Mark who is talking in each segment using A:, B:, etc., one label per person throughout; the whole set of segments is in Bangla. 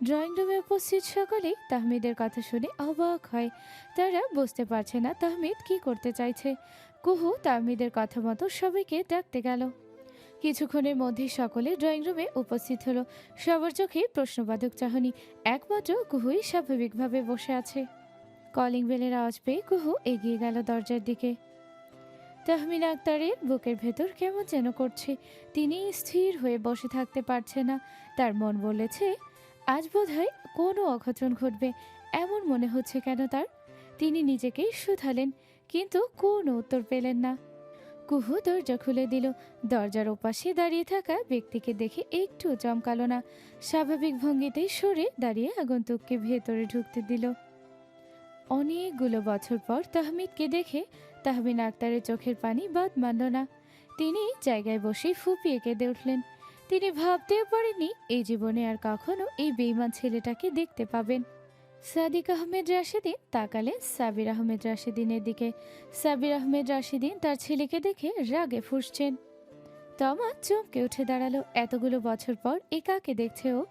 A: ড্রয়িং রুমে উপস্থিত সকলেই তাহমিদের কথা শুনে অবাক হয়। তারা বুঝতে পারছে না তাহমিদ কি করতে চাইছে। কুহু তাহমিদের কথা মতো সবাইকে ডাকতে গেল। কিছুক্ষণের মধ্যেই সকলে ড্রয়িং রুমে উপস্থিত হলো। সবার চোখে প্রশ্নবাদক চাহনি। একমাত্র কুহুই স্বাভাবিকভাবে বসে আছে। কলিং বেলের আওয়াজ পেয়ে কুহু এগিয়ে গেল দরজার দিকে। তাহমিনা আক্তারের বুকের ভেতর কেমন যেন করছে। তিনি স্থির হয়ে বসে থাকতে পারছে না। তার মন বলেছে আজ বোধহয় কোনো অঘটন ঘটবে, এমন মনে হচ্ছে কেন তার। তিনি নিজেকেই শুধালেন, কিন্তু কোনো উত্তর পেলেন না। কুহু দরজা খুলে দিল। দরজার ওপাশে দাঁড়িয়ে থাকা ব্যক্তিকে দেখে একটু চমকালো না। স্বাভাবিক ভঙ্গিতেই সরে দাঁড়িয়ে আগন্তুককে ভেতরে ঢুকতে দিল। অনেকগুলো বছর পর তাহমিদকে দেখে তাহমিনা আক্তারের চোখের পানি বাদ মানল না। তিনি জায়গায় বসে ফুপিয়ে কেঁদে উঠলেন। তিনি ভাবতেও পারেননি এই জীবনে আর কখনো এই বেঈমান ছেলেটাকে দেখতে পাবেন। সাদিক আহমেদ রাশিদিন তাকালেন সাবির আহমেদ রাশিদিনের দিকে। সাবির আহমেদ রাশিদিন তার ছেলেকে দেখে রাগে ফুঁসছেন। তমা চমকে উঠে দাঁড়ালো। এতগুলো বছর পর এ কাকে দেখছে ও?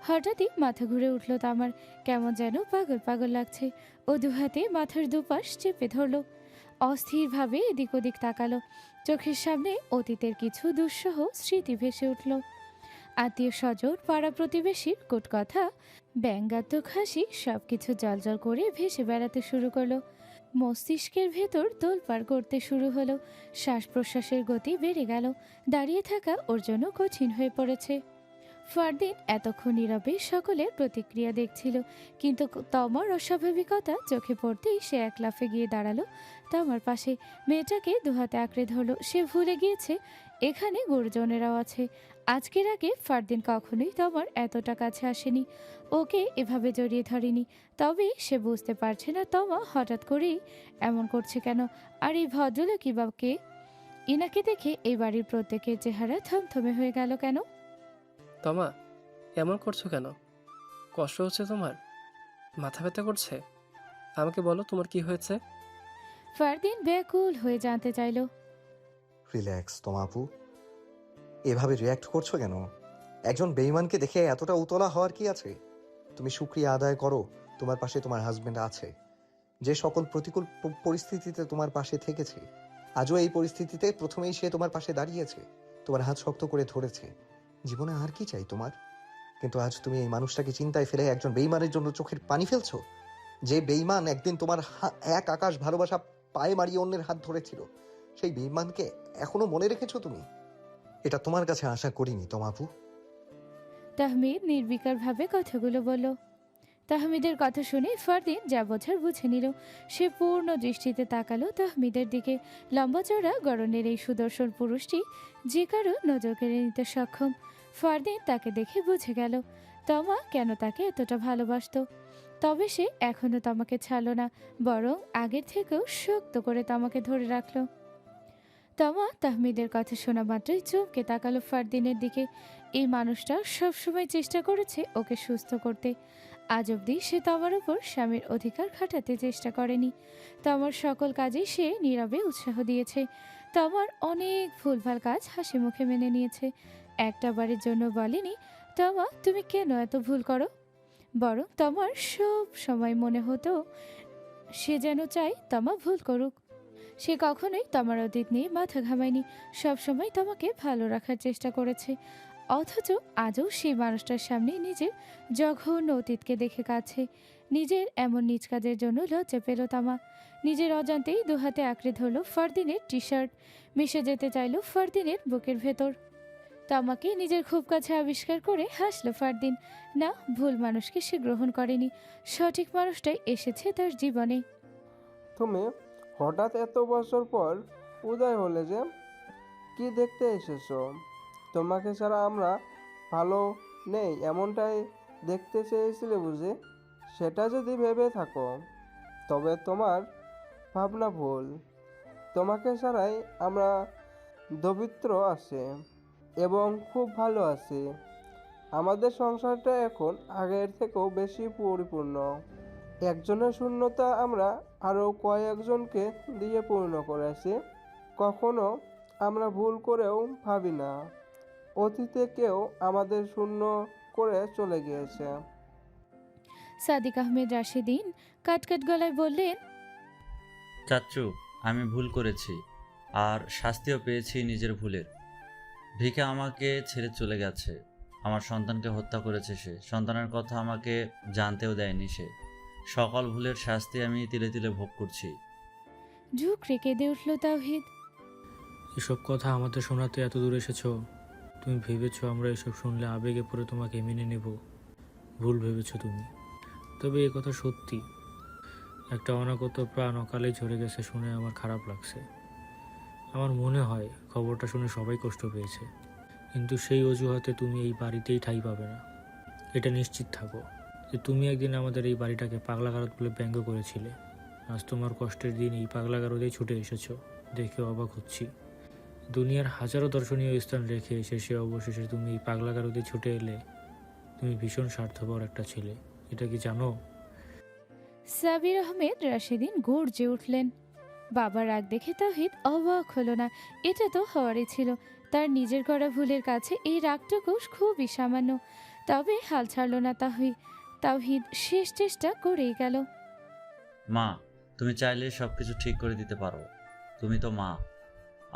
A: হঠাৎই মাথা ঘুরে উঠল তামার। কেমন যেন পাগল পাগল লাগছে। ও দুহাতে মাথার দুপাশ চেপে ধরল। অস্থিরভাবে এদিক ওদিক তাকালো। চোখের সামনে অতীতের কিছু দুঃসহ স্মৃতি ভেসে উঠল। আত্মীয় স্বজন, পাড়া প্রতিবেশীর কুটকথা, ব্যঙ্গাত্মক হাসি সবকিছু জলজল করে ভেসে বেড়াতে শুরু করলো। মস্তিষ্কের ভেতর তোলপাড় করতে শুরু হলো। শ্বাস প্রশ্বাসের গতি বেড়ে গেল। দাঁড়িয়ে থাকা ওর জন্য কঠিন হয়ে পড়েছে। ফারদিন এতক্ষণ নীরবে সকলের প্রতিক্রিয়া দেখছিল, কিন্তু তমার অস্বাভাবিকতা চোখে পড়তেই সে এক লাফে গিয়ে দাঁড়ালো তমার পাশে। মেয়েটাকে দুহাতে আঁকড়ে ধরল। সে ভুলে গিয়েছে এখানে গুরুজনেরাও আছে। আজকের আগে ফারদিন কখনোই তমার এতটা কাছে আসেনি, ওকে এভাবে জড়িয়ে ধরেনি। তবে সে বুঝতে পারছে না তমা হঠাৎ করেই এমন করছে কেন। আর এই ভদ্রলোকই বা কে? ইনাকে দেখে এই বাড়ির প্রত্যেকের চেহারা থমথমে হয়ে গেল কেন?
B: তমা, এমন করছো কেন? কষ্ট হচ্ছে তোমার? মাথা ব্যথা করছে? আমাকে বলো তোমার কি হয়েছে?
A: ফারদিন ব্যাকুল হয়ে জানতে চাইল।
C: রিল্যাক্স তোমা আপু, এভাবে রিয়্যাক্ট করছো কেন? একজন বেঈমানকে দেখে এতটা উতলা হওয়ার কি আছে? তুমি শুকরিয়া আদায় করো তোমার পাশে তোমার হাজবেন্ড আছে, যে সকল প্রতিকূল পরিস্থিতিতে তোমার পাশে থেকেছে। আজও এই পরিস্থিতিতে প্রথমেই সে তোমার পাশে দাঁড়িয়েছে, তোমার হাত শক্ত করে ধরেছে। জীবনে আর কি চাই তোমার? কিন্তু আজ তুমি এই মানুষটাকে চিন্তায় ফেলে একজন বেঈমানের জন্য চোখের পানি ফেলছো। যে বেঈমান একদিন তোমার এক আকাশ ভালোবাসা পায়ে মারিয়ে অন্যের হাত ধরেছিল, সেই বেঈমানকে এখনো মনে রেখেছো তুমি? এটা তোমার কাছে আশা করিনি তোমাপু।
A: তাহমিদ নির্বিকার ভাবে কথাগুলো বলল। তাহমিদের কথা শুনে ফারদিন যা বোঝার বুঝে নিল। সে পূর্ণ দৃষ্টিতে তাকালো তাহমিদের দিকে। লম্বা চড়া গড়নের এই সুদর্শন পুরুষটি যে কারো নজর কেড়ে নিতে সক্ষম। ফারদিন তাকে দেখে বুঝে গেল তমা কেন তাকে এতটা ভালোবাসতো। তবে সে এখনো তমাকে ছাড়ল না, বরং আগের থেকেও শক্ত করে তমাকে ধরে রাখলো। তমা তাহমিদের কথা শোনা মাত্রই চমকে তাকালো ফারদিনের দিকে। এই মানুষটা সবসময় চেষ্টা করেছে ওকে সুস্থ করতে। আজ অবধি সে তমার উপর স্বামীর অধিকার খাটাতে চেষ্টা করেনি। তমার সকল কাজে সে নীরবে উৎসাহ দিয়েছে। তমার অনেক ভুলভাল কাজ হাসি মুখে মেনে নিয়েছে। একটা বারের জন্য বলেনি তমা তুমি কেন এত ভুল করো। বরং তমার সব সময় মনে হতো সে যেন চায় তমা ভুল করুক। সে কখনোই তোমার অতীত নিয়ে মাথা ঘামায়নি, সবসময় তোমাকে ভালো রাখার চেষ্টা করেছে। অথচ আজও সেই মানুষটার সামনে নিজের জঘন্য অতীতকে দেখে কাছে। নিজের এমন নিজ কাজের জন্য লজ্জা পেল তামা। নিজের অজান্তেই দুহাতে আঁকড়ে ধরল ফারদিনের টি শার্ট। মিশে যেতে চাইল ফারদিনের বুকের ভেতর। তামাকে নিজের খুব কাছে আবিষ্কার করে হাসল ফারদিন। না, ভুল মানুষকে সে গ্রহণ করেনি, সঠিক মানুষটাই এসেছে তার জীবনে।
D: তুমি হঠাৎ এত বছর পর উদয় হলে যে? কি দেখতে এসেছো? তোমাকে ছাড়া আমরা ভালো নেই এমনটাই দেখতে চেয়েছিলে বুঝি? সেটা যদি ভেবে থাকো তবে তোমার ভাবনা ভুল। তোমাকে ছাড়াই আমরা দরিদ্র আছি এবং খুব ভালো আছি। আমাদের সংসারটা এখন আগের থেকেও বেশি পরিপূর্ণ। একজনের শূন্যতা আমরা আরও কয়েকজনকে দিয়ে পূর্ণ করেছি। কখনো আমরা ভুল করেও ভাবি না অতীতে কেউ আমাদের শূন্য করে চলে গিয়েছে।
A: সাদিক আহমেদ রাশেদিন কাটকাট গলায় বললেন,
E: চাচ্চু, আমি ভুল করেছি আর শাস্তিও পেয়েছি নিজের ভুলের। ভিকা আমাকে ছেড়ে চলে গেছে, আমার সন্তানকে হত্যা করেছে সে, সন্তানের কথা আমাকে জানতেও দেয়নি সে। সকল ভুলের শাস্তি আমি তিলে তিলে ভোগ করছি।
A: ঝুঁকড়ে কেঁদে উঠল তাওহিদ।
F: এসব কথা আমাদের শোনাতে এত দূর এসেছো? তুমি ভেবেছো আমরা এসব শুনলে আবেগে পড়ে তোমাকে মেনে নেব? ভুল ভেবেছো তুমি। তবে এ কথা সত্যি, একটা অনাগত প্রাণ অকালেই ঝরে গেছে শুনে আমার খারাপ লাগছে। আমার মনে হয় খবরটা শুনে সবাই কষ্ট পেয়েছে, কিন্তু সেই অজুহাতে তুমি এই বাড়িতেই ঠাঁই পাবে না। এটা নিশ্চিত থাকো যে তুমি একদিন আমাদের এই বাড়িটাকে পাগলাগারদ বলে ব্যঙ্গ করেছিলে। আজ তোমার কষ্টের দিন এই পাগলাগারদেই ছুটে এসেছো, দেখে অবাক হচ্ছি। দুনিয়ার হাজারো দর্শনীয় স্থান রেখে শেষে অবশেষে তুমি এই পাগলাগারদে ছুটে এলে। তুমি ভীষণ স্বার্থপর একটা ছেলে, এটা কি জানো?
A: সাবির আহমেদ রাশেদিন গর্জে উঠলেন। বাবার রাগ দেখে তাওহিদ অবাক হলো না। এটা তো হওয়ারই ছিল। তার নিজের করা ভুলের কাছে এই রাগটুকু খুবই সামান্য। তবে হাল ছাড়ল না তাওহিদ শেষ চেষ্টা করেই গেল।
E: মা, তুমি চাইলে সব কিছু ঠিক করে দিতে পারো। তুমি তো মা,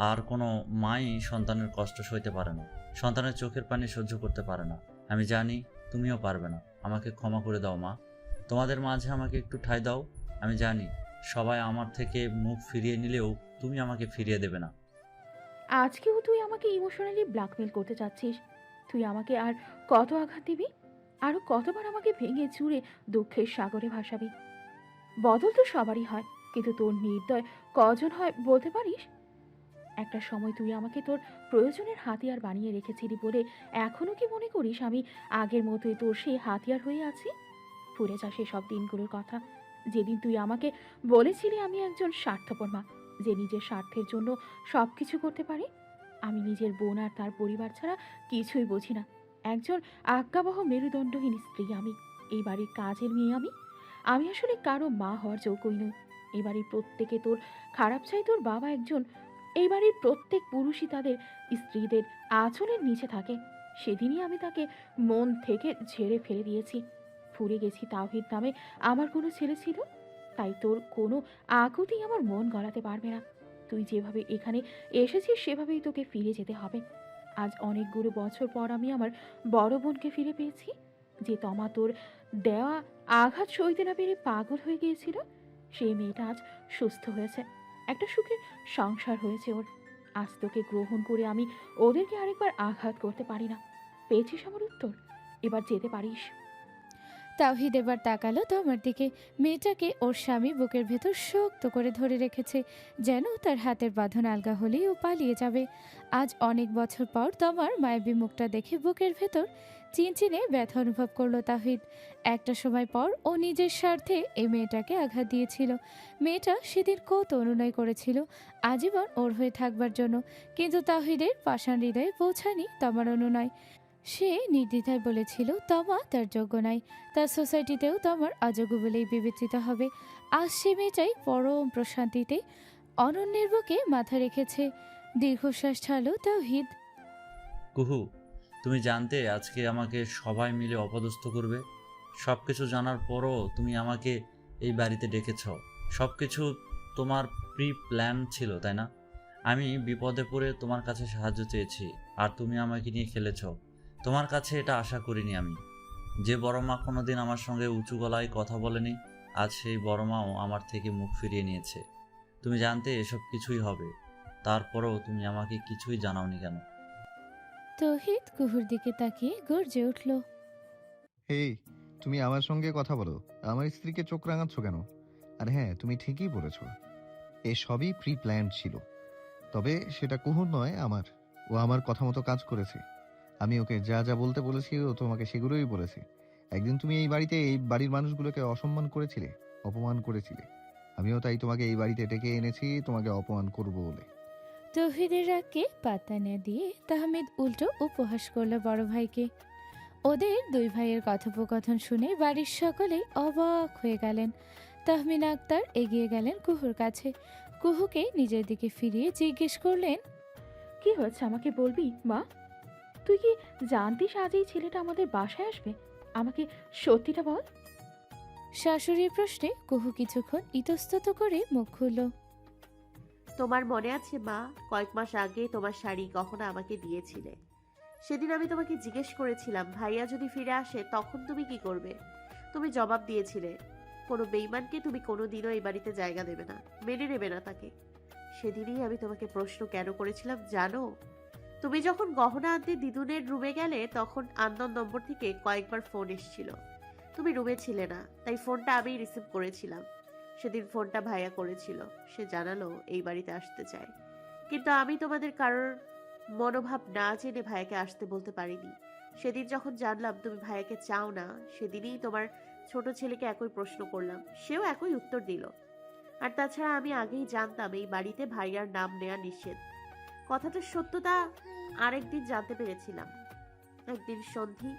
E: আর কোনো মাই সন্তানের কষ্ট সইতে পারে না, সন্তানের চোখের পানি সহ্য করতে পারে না। আমি জানি তুমিও পারবে না। আমাকে ক্ষমা করে দাও মা, তোমাদের মাঝে আমাকে একটু ঠাঁই দাও। আমি জানি সবাই আমার থেকে মুখ ফিরিয়ে নিলেও তুমি আমাকে ফিরিয়ে দেবে না।
G: আজকেও তুই আমাকে ইমোশনালি ব্ল্যাকমেল করতে চাচ্ছিস? তুই আমাকে আর কত আঘাত দিবি? আরো কতবার আমাকে ভেঙে চুরে দুঃখের সাগরে ভাসাবি? বদল তো সবারই হয়, কিন্তু তোর নির্দয় কজন হয় বলতে পারিস? একটা সময় তুই আমাকে তোর প্রয়োজনের হাতিয়ার বানিয়ে রেখেছিলি বলে এখনো কি মনে করিস আমি আগের মতোই তোর সেই হাতিয়ার হয়ে আছি? ভুলে যা সেসব দিনগুলোর কথা, যেদিন তুই আমাকে বলেছিলি আমি একজন স্বার্থপর মা, যে নিজের স্বার্থের জন্য সব কিছু করতে পারে। আমি নিজের বোন আর তার পরিবার ছাড়া কিছুই বুঝি না। একজন আজ্ঞাবহ মেরুদণ্ডহীন স্ত্রী আমি, এই বাড়ির কাজের মেয়ে আমি। আমি আসলে কারো মা হওয়ার যোগ্যই নই। এই বাড়ির প্রত্যেকে তোর খারাপ চাই। তোর বাবা একজন। এই বাড়ির প্রত্যেক পুরুষই তাদের স্ত্রীদের আঁচলের নিচে থাকে। সেদিনই আমি তাকে মন থেকে ঝেড়ে ফেলে দিয়েছি। ভুলে গেছি তাওহিদ নামে আমার কোনো ছেলে ছিল। তাই তোর কোনো আকুতি আমার মন গলাতে পারবে না। তুই যেভাবে এখানে এসেছিস সেভাবেই তোকে ফিরে যেতে হবে। আজ অনেকগুলো বছর পর আমি আমার বড় বোনকে ফিরে পেয়েছি, যে তমা তোর দেওয়া আঘাত সইতে না পেরে পাগল হয়ে গিয়েছিল। সেই মেয়েটা আজ সুস্থ হয়েছে, একটা সুখের সংসার হয়েছে ওর। আজ তোকে গ্রহণ করে আমি ওদেরকে আরেকবার আঘাত করতে পারি না। পেয়েছিস আমার উত্তর, এবার যেতে পারিস।
A: তাওহিদ এবার তাকালো তমার দিকে। মেয়েটাকে ওর স্বামী বুকের ভেতর শক্ত করে ধরে রেখেছে, যেন তার হাতের বাঁধন আলগা হলেই ও পালিয়ে যাবে। আজ অনেক বছর পর তমার মায়াবী মুখটা দেখে বুকের ভেতর চিনচিনে ব্যথা অনুভব করলো তাওহিদ। একটা সময় পর ও নিজের স্বার্থে এই মেয়েটাকে আঘাত দিয়েছিল। মেয়েটা সেদিন কত অনুনয় করেছিল আজীবন ওর হয়ে থাকবার জন্য, কিন্তু তাওহিদের পাষাণ হৃদয়ে পৌঁছায়নি তমার অনুনয়। সে নির্দ্বিধায় বলেছিল তমা তার যোগ্য নাই, তার সোসাইটিতেও তমার অযোগ্য বলেই বিবেচিত হবে। আজ সে মেয়েটাই পরম প্রশান্তিতে অনন্যের বুকে মাথা রেখেছে। দীর্ঘশ্বাস ছাড়ল তাওহিদ।
E: কুহু, তুমি জানতে আজকে আমাকে সবাই মিলে অপদস্থ করবে। সব কিছু জানার পরও তুমি আমাকে এই বাড়িতে ডেকেছ। সব কিছু তোমার প্রি প্ল্যান ছিল, তাই না? আমি বিপদে পড়ে তোমার কাছে সাহায্য চেয়েছি আর তুমি আমাকে নিয়ে খেলেছ। তোমার কাছে এটা আশা করিনি আমি। যে বড় মা কোনোদিন আমার সঙ্গে উঁচু গলায় কথা বলেনি, আজ সেই বড় মাও আমার থেকে মুখ ফিরিয়ে নিয়েছে। তুমি জানতে এসব কিছুই হবে, তারপরেও তুমি আমাকে কিছুই জানাওনি কেন?
A: তাওহিদ কুহুর দিকে তাকিয়ে গর্জে উঠল।
C: হেই, তুমি আমার সঙ্গে কথা বলো, আমার স্ত্রীকে চোখ রাঙাচ্ছ কেন? আর হ্যাঁ, তুমি ঠিকই বলেছ, এ সবই প্রি প্ল্যান ছিল। তবে সেটা কুহুর নয়, আমার। ও আমার কথা মতো কাজ করেছে। আমি ওকে যা যা বলতে বলেছি ও তোমাকে সেগুলোই বলেছে। একদিন তুমি এই বাড়িতে এই বাড়ির মানুষগুলোকে অসম্মান করেছিলে, অপমান করেছিলে। আমিও তাই তোমাকে এই বাড়িতে ডেকে এনেছি তোমাকে অপমান করব বলে।
A: তাওহিদের রাগকে পাত্তা না দিয়ে তাহমিদ উল্টো উপহাস করলো বড় ভাইকে। ওদের দুই ভাইয়ের কথোপকথন শুনে বাড়ির সকলেই অবাক হয়ে গেলেন। তাহমিনা আক্তার এগিয়ে গেলেন কুহুর কাছে। কুহুকে নিজের দিকে ফিরিয়ে জিজ্ঞেস করলেন,
G: কি হয়েছে আমাকে বলবি মা? তুই কি জানতিস আজ এই ছেলেটা আমাদের বাসায় আসবে? আমাকে সত্যিটা বল।
A: শাশুড়ির প্রশ্নে কুহু কিছুক্ষণ ইতস্তত করে মুখ খুলল।
H: তোমার মনে আছে মা, কয়েক মাস আগে তোমার শাড়ি গহনা আমাকে দিয়েছিলে। সেদিন আমি তোমাকে জিজ্ঞেস করেছিলাম ভাইয়া যদি ফিরে আসে তখন তুমি কি করবে। তুমি জবাব দিয়েছিলে কোনো বেইমানকে তুমি কোনোদিনও এই বাড়িতে জায়গা দেবে না, মেনে নেবে না তাকে। সেদিনই আমি তোমাকে প্রশ্ন কেন করেছিলাম জানো? তুমি যখন গহনা আনতে দিদুনের রুমে গেলে তখন আননোন নম্বর থেকে কয়েকবার ফোন এসেছিল। তুমি রুমে ছিলে না, তাই ফোনটা আমি রিসিভ করেছিলাম। সেদিন ফোনটা ভাইয়া করেছিল, সে জানালো এই বাড়িতে আসতে চায়। কিন্তু আমি তোমাদের কারোর মনোভাব না জেনে ভাইয়াকে আসতে বলতে পারিনি। সেদিন যখন জানলাম তুমি ভাইয়াকে চাও না, সেদিনই তোমার ছোট ছেলেকে একই প্রশ্ন করলাম, সেও একই উত্তর দিল। আর তাছাড়া আমি আগেই জানতাম এই বাড়িতে ভাইয়ার নাম নেওয়া নিষেধ। কথাটার সত্যতা আরেকদিন জানতে পেরেছিলাম। একদিন সন্ধি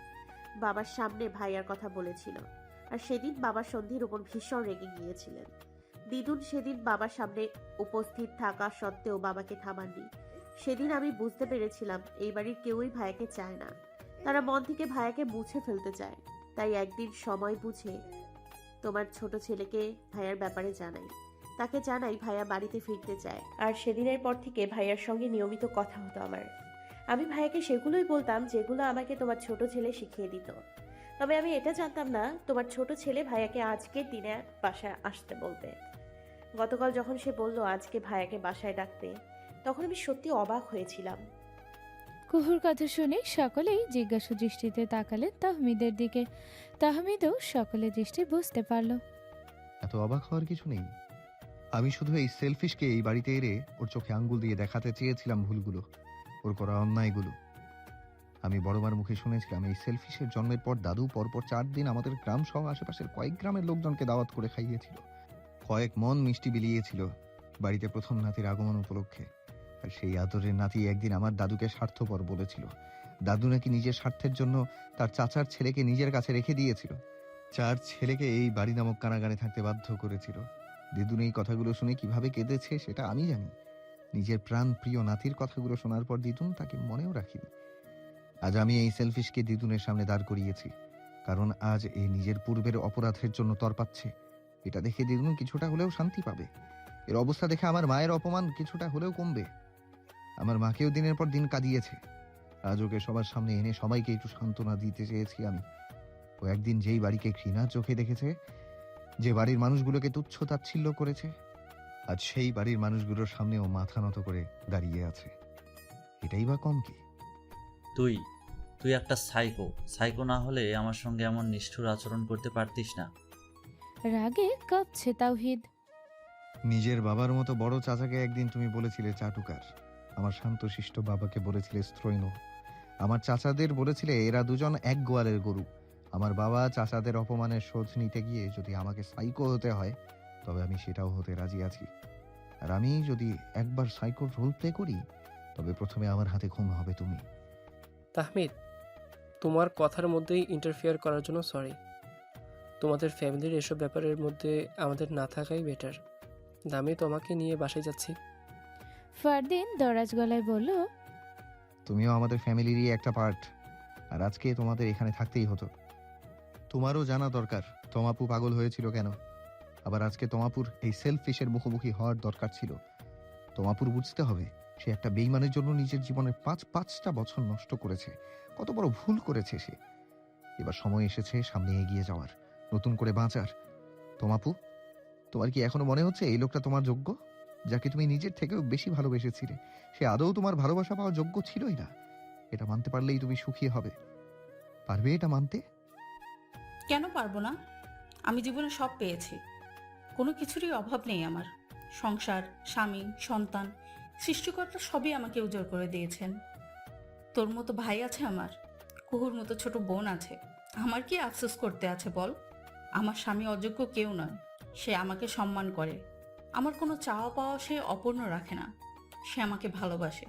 H: বাবার সামনে ভাইয়ার কথা বলেছিল, আর সেদিন বাবা সন্ধির উপর ভীষণ রেগে গিয়েছিলেন। দিদুন সেদিন বাবার সামনে উপস্থিত থাকা সত্ত্বেও বাবাকে থামাননি। সেদিন আমি বুঝতে পেরেছিলাম এই বাড়ির কেউই ভাইয়াকে চায় না, তারা মন থেকে ভাইয়াকে মুছে ফেলতে চায়। তাই একদিন সময় বুঝে তোমার ছোট ছেলেকে ভাইয়ার ব্যাপারে জানাই। তাকে জানাই ভাইয়া বাড়িতে ফিরতে চায়। আর সেদিনের পর থেকে ভাইয়ার সঙ্গে নিয়মিত কথা হতো আমার। আমি ভাইয়াকে সেগুলোই বলতাম যেগুলো আমাকে তোমার ছোট ছেলে শিখিয়ে দিত। তবে আমি এটা জানতাম না তোমার ছোট ছেলে ভাইয়াকে আজকের দিনে বাসায় আসতে বলবে। গতকাল যখন সে বলল আজকে ভাইয়াকে বাসায় ডাকতে, তখন আমি সত্যি অবাক হয়েছিলাম।
A: কুহুর কথা শুনে সকলেই জিজ্ঞাসু দৃষ্টিতে তাকালেন তাহমিদের দিকে। তাহমিদও সকলের দৃষ্টি বুঝতে পারল।
C: এত অবাক হওয়ার কিছু নেই। আমি শুধু এই সেলফিশকে এই বাড়িতে এনে ওর চোখে আঙ্গুল দিয়ে দেখাতে চেয়েছিলাম ভুলগুলো, ওর করা অন্যায়গুলো। আমি বড়মার মুখে শুনেছিলাম এই সেলফিশের জন্মের পর দাদু পরপর 4 দিন আমাদের গ্রাম সহ আশেপাশের কয়েক গ্রামের লোকজনকে দাওয়াত করে খাইয়েছিল, কয়েক মন মিষ্টি বিলিয়েছিল বাড়িতে প্রথম নাতির আগমন উপলক্ষে। আর সেই আদরের নাতি একদিন আমার দাদুকে স্বার্থপর বলেছিল। দাদু নাকি নিজের স্বার্থের জন্য তার চাচার ছেলেকে নিজের কাছে রেখে দিয়েছিল, 4 ছেলেকে এই বাড়ি নামক কারাগারে থাকতে বাধ্য করেছিল। দিদুন এই কথাগুলো শুনে কিভাবে কেঁদেছে সেটা আমি জানি। নিজের প্রাণ প্রিয় নাতির কথাগুলো শোনার পর দিদুন তাকে মনেও রাখিনি। আজ আমি এই সেলফিশকে দিদুনের সামনে দাঁড় করিয়েছি, কারণ আজ এই নিজের পূর্বের অপরাধের জন্য তরপাচ্ছে। এটা দেখে দিদুন কিছুটা হলেও শান্তি পাবে। এর অবস্থা দেখে আমার মায়ের অপমান কিছুটা হলেও কমবে। আমার মাকেও দিনের পর দিন কাঁদিয়েছে। আজ ওকে সবার সামনে এনে সবাইকে একটু সান্ত্বনা দিতে চেয়েছি আমি। ও একদিন যেই বাড়িকে ঘৃণার চোখে দেখেছে, যে বাড়ির মানুষগুলোকে তুচ্ছ তাচ্ছিল্য করেছে, আজ সেই বাড়ির মানুষগুলোর সামনে ও মাথা নত করে দাঁড়িয়ে আছে। এটাই বা কম কি?
E: তুই তুই একটা সাইকো না হলে আমার সঙ্গে এমন নিষ্ঠুর আচরণ করতে পারতিস না।
A: রাগে কাঁপছে তাওহিদ।
C: নিজের বাবার মতো বড় চাচাকে একদিন তুমি বলেছিলে চাটুকার, আমার শান্তশিষ্ট বাবাকে বলেছিলে স্ত্রৈণ, আমার চাচাদের বলেছিলে এরা দুজন এক গোয়ালের গরু। আমার বাবা চাচাদের অপমানের শোধ নিতে গিয়ে যদি আমাকে সাইকো হতে হয়, তবে আমি সেটাও হতে রাজি আছি। আর আমি যদি একবার সাইকোর রোল প্লে করি, তবে প্রথমে আমার হাতে খুন হবে তুমি।
B: তাহমিদ, তোমার কথার মধ্যেই ইন্টারফেয়ার করার জন্য সরি। তোমাদের ফ্যামিলির এসব ব্যাপারের মধ্যে আমাদের না থাকাই বেটার। আমি তোমাকে নিয়ে বাসায় যাচ্ছি।
A: ফারদিন দরাজ গলায় বলল,
C: তুমিও আমাদের ফ্যামিলিরই একটা পার্ট, আর আজকে তোমাদের এখানে থাকতেই হতো। তোমারও জানা দরকার তমাপু পাগল হয়েছিল কেন। আবার আজকে তমাপুর এই সেলফিশের মুখোমুখি হওয়ার দরকার ছিল। তমাপুর বুঝতে হবে সে একটা বেইমানের জন্য নিজের জীবনের 5টা বছর নষ্ট করেছে। কত বড় ভুল করেছে সে। এবার সময় এসেছে সামনে এগিয়ে যাওয়ার, নতুন করে বাঁচার। তমাপু, তোমার কি এখনো মনে হচ্ছে এই লোকটা তোমার যোগ্য? যাকে তুমি নিজের থেকেও বেশি ভালোবেসেছিলে, সে আদৌ তোমার ভালোবাসা পাওয়ার যোগ্য ছিলই না। এটা মানতে পারলেই তুমি সুখী হবে। পারবে এটা মানতে?
I: কেন পারবো না? আমি জীবনে সব পেয়েছি, কোনো কিছুরই অভাব নেই আমার। সংসার, স্বামী, সন্তান, সৃষ্টিকর্তা সবই আমাকে উজাড় করে দিয়েছেন। তোর মতো ভাই আছে আমার, কুহুর মতো ছোট বোন আছে। আমার কি আফসোস করতে আছে বল? আমার স্বামী অযোগ্য কেউ নয়, সে আমাকে সম্মান করে। আমার কোনো চাওয়া পাওয়া সে অপূর্ণ রাখে না, সে আমাকে ভালোবাসে।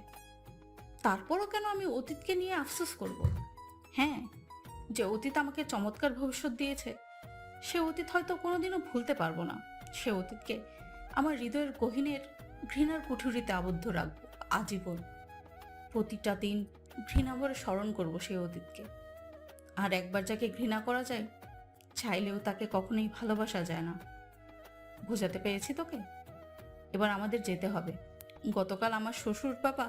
I: তারপরও কেন আমি অতীতকে নিয়ে আফসোস করব? হ্যাঁ, যে অতীত আমাকে চমৎকার ভবিষ্যৎ দিয়েছে, সে অতীত হয়তো কোনোদিনও ভুলতে পারবো না। সে অতীতকে আমার হৃদয়ের গহীনের ঘৃণার কুঠুরিতে আবদ্ধ রাখবো আজীবন। প্রতিটা দিন ঘৃণা ভরে স্মরণ করবো সেই অতীতকে। আর একবার যাকে ঘৃণা করা যায়, চাইলেও তাকে কখনোই ভালোবাসা যায় না। বোঝাতে পেরেছি তোকে? এবার আমাদের যেতে হবে। গতকাল আমার শ্বশুর বাবা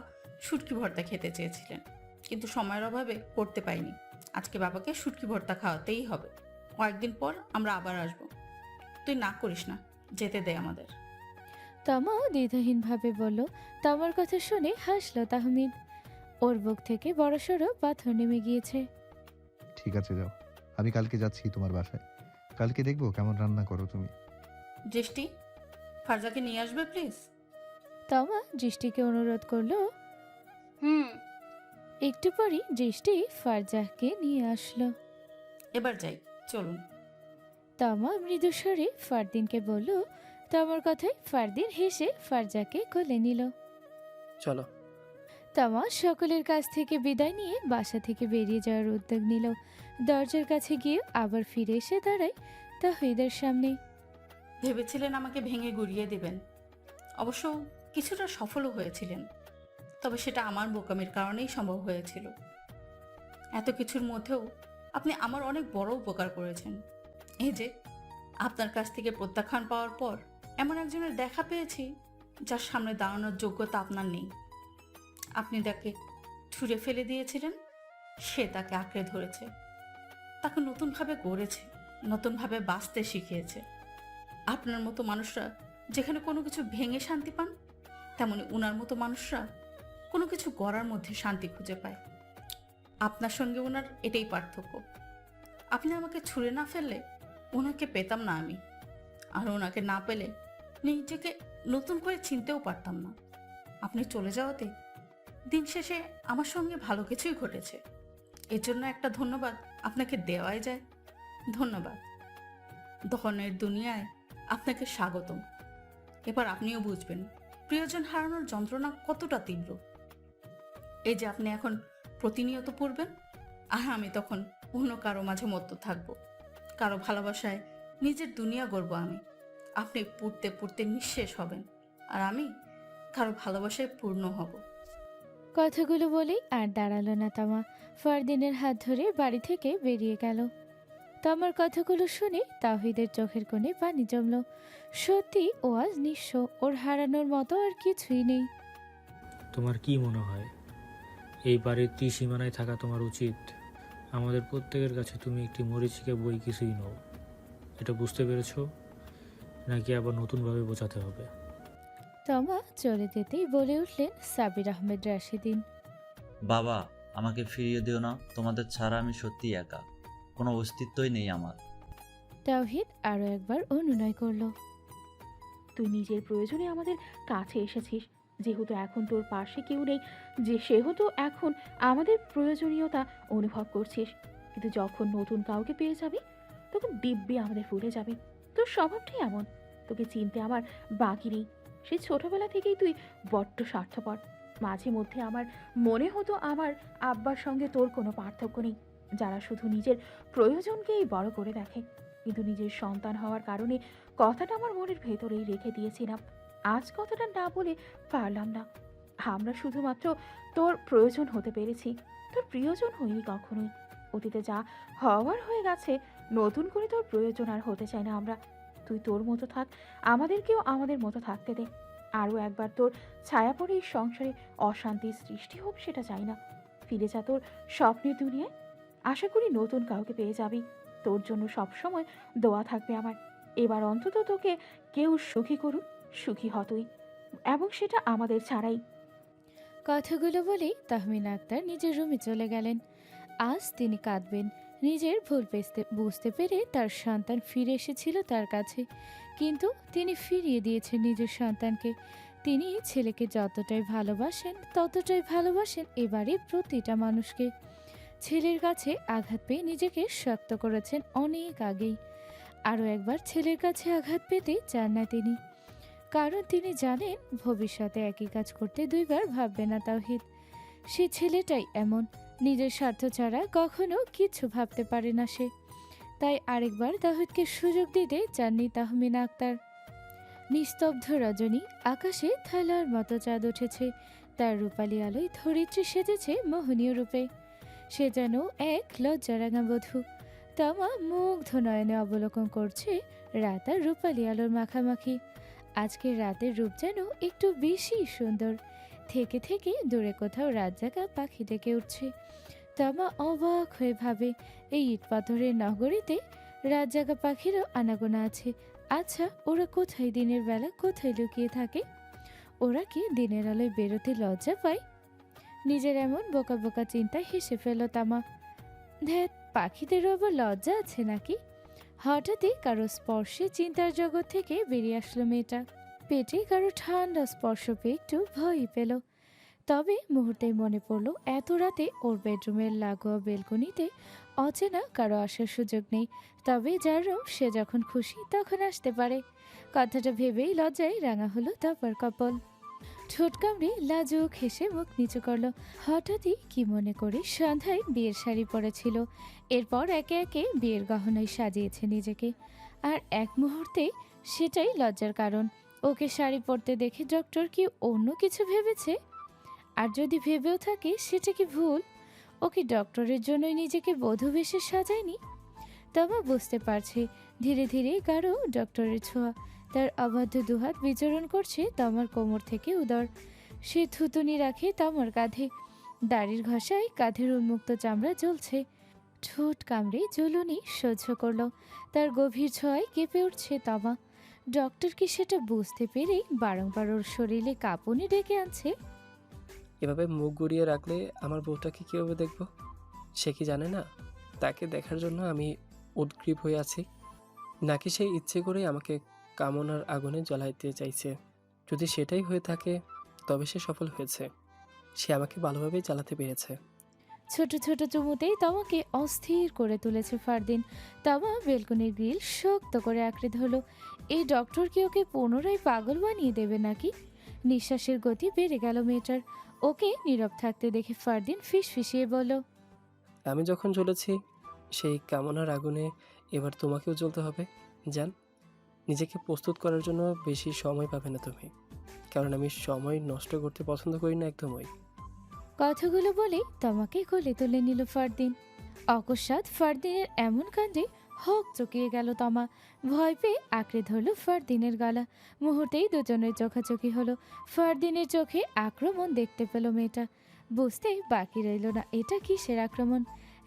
I: শুটকি ভর্তা খেতে চেয়েছিলেন, কিন্তু সময়ের অভাবে করতে পারিনি। আজকে বাবাকে শুটকি ভর্তা খাওয়াতেই হবে। কয়েকদিন পর আমরা আবার আসব। তুই না করিস না, যেতে দে আমাদের।
A: তমা দ্বিধাহীনভাবে বলল। তমার কথা শুনে হাসল তাহমিদ। ওর বুক থেকে বড়সড় পাথর নেমে গিয়েছে।
J: ঠিক আছে যাও, আমি কালকে যাচ্ছি তোমার বাসায়। কালকে দেখবো কেমন রান্না করো তুমি।
I: দৃষ্টি, ফারজাকে নিয়ে আসবে প্লিজ।
A: তমা দৃষ্টিকে অনুরোধ করলো।
I: হুম।
A: একটু পরই দৃষ্টি ফারজাহকে নিয়ে আসলো।
I: এবার যাই, চলুন।
A: তমা মৃদু স্বরে ফারদিনকে বলল। তমার কথায় ফারদিন হেসে ফারজাকে কোলে নিল।
B: চলো।
A: তমা সকলের কাছ থেকে বিদায় নিয়ে বাসা থেকে বেরিয়ে যাওয়ার উদ্যোগ নিল। দরজার কাছে গিয়ে আবার ফিরে এসে দাঁড়ায় তাহিদের সামনে।
I: ভেবেছিলেন আমাকে ভেঙে গুড়িয়ে দেবেন, অবশ্য কিছুটা সফলও হয়েছিলেন। তবে সেটা আমার বোকামির কারণেই সম্ভব হয়েছিল। এত কিছুর মধ্যেও আপনি আমার অনেক বড় উপকার করেছেন। এই যে আপনার কাছ থেকে প্রত্যাখ্যান পাওয়ার পর এমন একজনের দেখা পেয়েছি যার সামনে দাঁড়ানোর যোগ্যতা আপনার নেই। আপনি তাকে ছুঁড়ে ফেলে দিয়েছিলেন, সে তাকে আঁকড়ে ধরেছে, তাকে নতুনভাবে গড়েছে, নতুনভাবে বাঁচতে শিখিয়েছে। আপনার মতো মানুষরা যেখানে কোনো কিছু ভেঙে শান্তি পান, তেমনি উনার মতো মানুষরা কোনো কিছু গড়ার মধ্যে শান্তি খুঁজে পায়। আপনার সঙ্গে ওনার এটাই পার্থক্য। আপনি আমাকে ছুঁড়ে না ফেললে ওনাকে পেতাম না আমি, আর ওনাকে না পেলে নিজেকে নতুন করে চিনতেও পারতাম না। আপনি চলে যাওয়াতে দিন শেষে আমার সঙ্গে ভালো কিছুই ঘটেছে। এর জন্য একটা ধন্যবাদ আপনাকে দেওয়াই যায়। ধন্যবাদ। দহনের দুনিয়ায় আপনাকে স্বাগতম। এবার আপনিও বুঝবেন প্রিয়জন হারানোর যন্ত্রণা কতটা তীব্র। এই যে আপনি এখন প্রতিনিয়ত পড়বেন, আর আমি তখন অন্য কারো মাঝে মত্ত থাকবো, কারো ভালোবাসায় নিজের দুনিয়া গড়ব আমি। আপনি পড়তে পড়তে নিঃশেষ হবেন, আর আমি কারো ভালোবাসায় পূর্ণ হব।
A: কথাগুলো বলেই আর দাঁড়ালো না তমা। ফারদিনের হাত ধরে বাড়ি থেকে বেরিয়ে গেল। তমার কথাগুলো শুনে তাহিদের চোখের কোণে পানি জমল। সত্যি ও আজ নিঃস্ব, ওর হারানোর মতো আর কিছুই নেই।
F: তোমার কি মনে হয় এই বাড়ির ত্রিসীমানায় থাকা তোমার উচিত? আমাদের প্রত্যেকের কাছে তুমি একটি মরীচিকা বই কিছুই নও। এটা বুঝতে পেরেছো, নাকি আবার নতুনভাবে বোঝাতে হবে?
A: তমা চলে যেতেই বলে উঠলেন সাবির আহমেদ রাশিদিন।
E: বাবা, আমাকে ফিরিয়ে দিও না। তোমাদের ছাড়া আমি সত্যি একা, কোনো অস্তিত্বই নেই আমার।
A: তাওহিদ আরো একবার অনুনয় করলো।
G: তুই নিজের প্রয়োজনে আমাদের কাছে এসেছিস, যেহেতু এখন তোর পাশে কেউ নেই, যে সেহেতু এখন আমাদের প্রয়োজনীয়তা অনুভব করছিস। কিন্তু যখন নতুন কাউকে পেয়ে যাবি তখন দিব্যি আমাদের ভুলে যাবে। তোর স্বভাবটাই এমন, তোকে চিনতে আমার বাকি নেই। সেই ছোটবেলা থেকেই তুই বড্ড স্বার্থপর। মাঝে মধ্যে আমার মনে হতো আমার আব্বার সঙ্গে তোর কোনো পার্থক্য নেই, যারা শুধু নিজের প্রয়োজনকেই বড় করে দেখে। কিন্তু নিজের সন্তান হওয়ার কারণে কথাটা আমার মনের ভেতরেই রেখে দিয়েছিলাম। আজ কথাটা না বলে পারলাম না। আমরা শুধুমাত্র তোর প্রয়োজন হতে পেরেছি, তোর প্রিয়জন হইনি কখনোই। অতীতে যা হওয়ার হয়ে গেছে, নতুন করে তোর প্রয়োজন আর হতে চাই না আমরা। তুই তোর মতো থাক, আমাদেরকেও আমাদের মতো থাকতে দে। আরও একবার তোর ছায়া পড়ে এই সংসারে অশান্তির সৃষ্টি হোক সেটা চাই না। ফিরে যা তোর স্বপ্নের দুনিয়ায়। আশা করি নতুন কাউকে পেয়ে যাবি। তোর জন্য সবসময় দোয়া থাকবে আমার। এবার অন্তত তোকে কেউ সুখী করুক, সুখী হ তুই, এবং সেটা আমাদের ছাড়াই।
A: কথাগুলো বলেই তাহমিনা আক্তার নিজের রুমে চলে গেলেন। আজ তিনি কাঁদবেন। নিজের ভুল বুঝতে পেরে তার সন্তান ফিরে এসেছিল তার কাছে, কিন্তু তিনি ফিরিয়ে দিয়েছেন নিজের সন্তানকে। তিনি ছেলেকে যতটাই ভালোবাসেন ততটাই ভালোবাসেন এবারে প্রতিটা মানুষকে। ছেলের কাছে আঘাত পেয়ে নিজেকে শক্ত করেছেন অনেক আগেই। আরও একবার ছেলের কাছে আঘাত পেতে চান না তিনি, কারণ তিনি জানেন ভবিষ্যতে একই কাজ করতে দুইবার ভাববে না তাওহিদ। সে ছেলেটাই এমন, নিজের স্বার্থ ছাড়া কখনো কিছু ভাবতে পারে না সে। তাই আরেকবার তাওহিদকে সুযোগ দিতে চাননি তাহমিনা আক্তার। নিস্তব্ধ রজনী, আকাশে থালার মতো চাঁদ উঠেছে। তার রূপালী আলোয় ধরিত্রী সেজেছে মোহনীয় রূপে। সে যেন এক লজ্জারাঙা বধূ। তামা মুগ্ধ নয়নে অবলোকন করছে রাত আর রূপালি আলোর মাখামাখি। আজকের রাতের রূপ যেন একটু বেশি সুন্দর। থেকে থেকে দূরে কোথাও রাত জাগা পাখি ডেকে উঠছে। তামা অবাক হয়ে ভাবে, এই ইট পাথরের নগরীতে রাত জাগা পাখিরও আনাগোনা আছে। আচ্ছা, ওরা কোথায় দিনের বেলা কোথায় লুকিয়ে থাকে? ওরা কি দিনের আলোয় বেরোতে লজ্জা পায়? নিজের এমন বোকা বোকা চিন্তায় হেসে ফেল তামা। ধ্যাত, পাখিদেরও আবার লজ্জা আছে নাকি? হঠাৎই কারো স্পর্শে চিন্তার জগৎ থেকে বেরিয়ে আসলো মেয়েটা। পেটে কারো ঠান্ডা স্পর্শ পেয়ে একটু ভয়ই পেল। তবে মুহূর্তেই মনে পড়ল এত রাতে ওর বেডরুমের লাগোয়া বেলকনিতে অচেনা কারো আসার সুযোগ নেই। তবে যার রুম সে যখন খুশি তখন আসতে পারে। কথাটা ভেবেই লজ্জায় রাঙা হলো তারপর কপাল। ঠোঁট কামড়ে লাজুক হেসে মুখ নিচু করলো। হঠাৎই কি মনে করে সন্ধ্যায় বিয়ের শাড়ি পরেছিল। এরপর একে একে বিয়ের গহনায় সাজিয়েছে নিজেকে। আর এক মুহূর্তে সেটাই লজ্জার কারণ। ওকে শাড়ি পরতে দেখে ডক্টর কি অন্য কিছু ভেবেছে? আর যদি ভেবেও থাকে সেটা কি ভুল? ও কি ডক্টরের জন্যই নিজেকে বধূ বেশে সাজায়নি? তবে বুঝতে পারছে ধীরে ধীরে গাঢ় ডক্টরের ছোঁয়া তার অবাধ্য দুহাত বিচরণ করছে তমার কোমর থেকে উদর। সে থুতুনি রাখে তমার কাঁধে। দাড়ির ঘষায় কাঁধের উন্মুক্ত চামড়া জ্বলছে। ঠোঁট কামড়ে জ্বলুনি সহ্য করলো। তার গভীর ছোঁয়ায় কেঁপে উঠছে তমা। ডক্টর কি সেটা বুঝতে পেরেই বারংবার ওর শরীরে কাঁপুনি ডেকে আনছে?
B: এভাবে মুখ গড়িয়ে রাখলে আমার বউটাকে কীভাবে দেখব? সে কি জানে না তাকে দেখার জন্য আমি উদগ্রীব হয়ে আছি? নাকি সে ইচ্ছে করে আমাকে কামনার আগুনে জ্বলাইতে চাইছে? যদি সেটাই হয়ে থাকে তবে সে সফল হয়েছে। সে আমাকে ভালোভাবেই জ্বালাতে পেরেছে।
A: ছোট ছোট চুমুতেই তমাকে অস্থির করে তুলেছে ফারদিন। তমা বেলকনির গ্রিল শক্ত করে আঁকড়ে ধরল। এই ডক্টর কি ওকে পুনরায় পাগল বানিয়ে দেবে নাকি? নিঃশ্বাসের গতি বেড়ে গেল মেয়েটার। ওকে নীরব থাকতে দেখে ফারদিন ফিসফিসিয়ে বলল,
B: আমি যখন জ্বলেছি সেই কামনার আগুনে এবার তোমাকেও জ্বলতে হবে। জান, নিজেকে প্রস্তুত করার জন্য বেশি সময় পাবে না তুমি, কারণ আমি সময় নষ্ট করতে পছন্দ করি না একদমই।
A: কথাগুলো বলে তমাকে কোলে তুলে নিল ফারদিন। অকস্মাৎ ফারদিনের এমন কাণ্ডে হক চকিয়ে গেল তমা। ভয় পেয়ে আঁকড়ে ধরল ফারদিনের গলা। মুহূর্তেই দুজনের চোখাচোখি হলো। ফারদিনের চোখে আক্রমণ দেখতে পেল মেয়েটা। বুঝতে বাকি রইল না এটা কিসের আক্রমণ।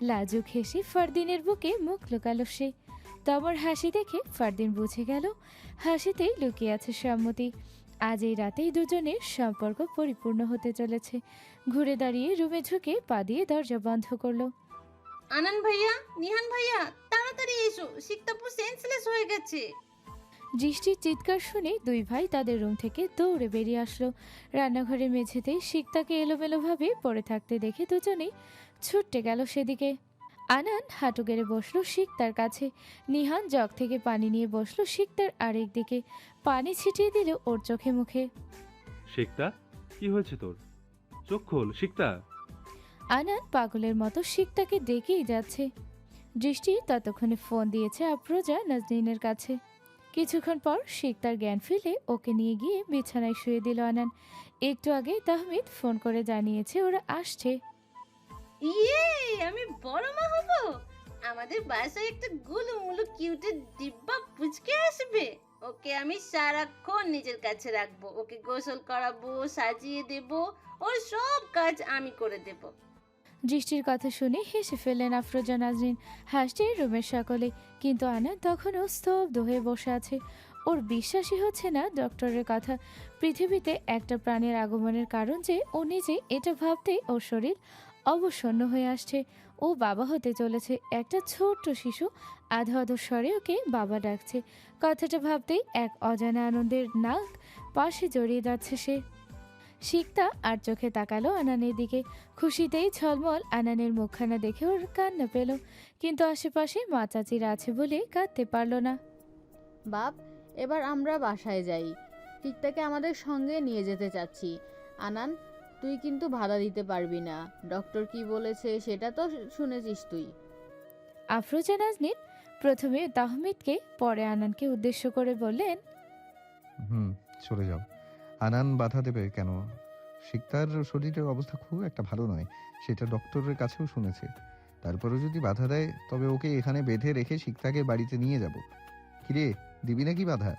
A: লাজুক হেসে ফারদিনের বুকে মুখ লুকালো সে। তমার হাসি দেখে ফারদিন বুঝে গেল হাসিতেই লুকিয়ে আছে সম্মতি। আজ এই রাতেই দুজনের সম্পর্ক পরিপূর্ণ হতে চলেছে। ঘুরে দাঁড়িয়ে রুমে ঝুঁকে পা দিয়ে দরজা বন্ধ করলো।
K: আনান ভাইয়া, নিহান ভাইয়া, তাড়াতাড়ি এসো, শিকতাপু সেন্সলেস হয়ে গেছে।
A: দৃষ্টির চিৎকার শুনে দুই ভাই তাদের রুম থেকে দৌড়ে বেরিয়ে আসলো। রান্নাঘরের মেঝেতে শিকতাকে এলোমেলোভাবে পড়ে থাকতে দেখে দুজনেই ছুটতে গেল সেদিকে। আনান হাঁটু গেড়ে বসলো শিকতার কাছে। নিহান জগ থেকে পানি নিয়ে বসলো শিকতার আরেক দিকে। পানি ছিটিয়ে দিল ওর চোখে মুখে।
L: শিকতা, কি হয়েছে তোর? চোখ খোল শিকতা।
A: আনান পাগলের মতো শিকতাকে ডেকেই যাচ্ছে। দৃষ্টি ততক্ষণে ফোন দিয়েছে আফরোজা নাজনীনের কাছে। কিছুক্ষণ পর শিকতার জ্ঞান ফিরে ওকে নিয়ে গিয়ে বিছানায় শুয়ে দিল আনান। একটু আগে তাহমিদ ফোন করে জানিয়েছে ওরা আসছে।
K: ইয়ে, আমি বড় মা হব। আমাদের বাসায় একটা গুলুমুলু কিউটের ডিব্বা পুচকে আসবে। ওকে আমি সারাক্ষণ নিজের কাছে রাখবো। ওকে গোসল করাবো, সাজিয়ে দেব, ওর সব কাজ আমি করে দেব।
A: দৃষ্টির কথা শুনে হেসে ফেললেন আফরোজা নাজনীন। হাসছে রুমের সকলে, কিন্তু আনান তখনও স্তব্ধ হয়ে বসে আছে। ওর বিশ্বাসই হচ্ছে না ডক্টরের কথা। পৃথিবীতে একটা প্রাণীর আগমনের কারণ যে ও নিজে, এটা ভাবতেই ওর শরীর অবসন্ন হয়ে আসছে। ও বাবা হতে চলেছে। একটা ছোট্ট শিশু আধো আধো স্বরে ওকে বাবা ডাকছে। কথাটা ভাবতেই এক অজানা আনন্দের নাক পাশে জড়িয়ে যাচ্ছে সে। শিকতা আর চোখে তাকালো আনানের দিকে। খুশিতেই ঝলমল আনানের মুখখানা দেখে ওর কান্না পেল, কিন্তু আশেপাশে মা চাচিরা আছে বলে কাঁদতে পারল না।
M: বাপ, এবার আমরা বাসায় যাই। টিকটাকে আমাদের সঙ্গে নিয়ে যেতে চাচ্ছি। আনান, তুই কিন্তু বাধা দিতে পারবি না। ডক্টর কি বলেছে সেটা তো শুনেছিস তুই।
A: আফরোজা নাজনীন প্রথমে তাহমিদকে, পরে আনানকে উদ্দেশ্য করে বললেন,
J: চলে যাও। আনান বাধা দেবে কেন? শিকতার শরীরের অবস্থা খুব একটা ভালো নয়, সেটা ডক্টরের কাছেও শুনেছে। তারপরও যদি বাধা দেয় তবে ওকে এখানে বেঁধে রেখে শিক্ষাকে বাড়িতে নিয়ে যাব। কিরে, দিবি নাকি বাধা?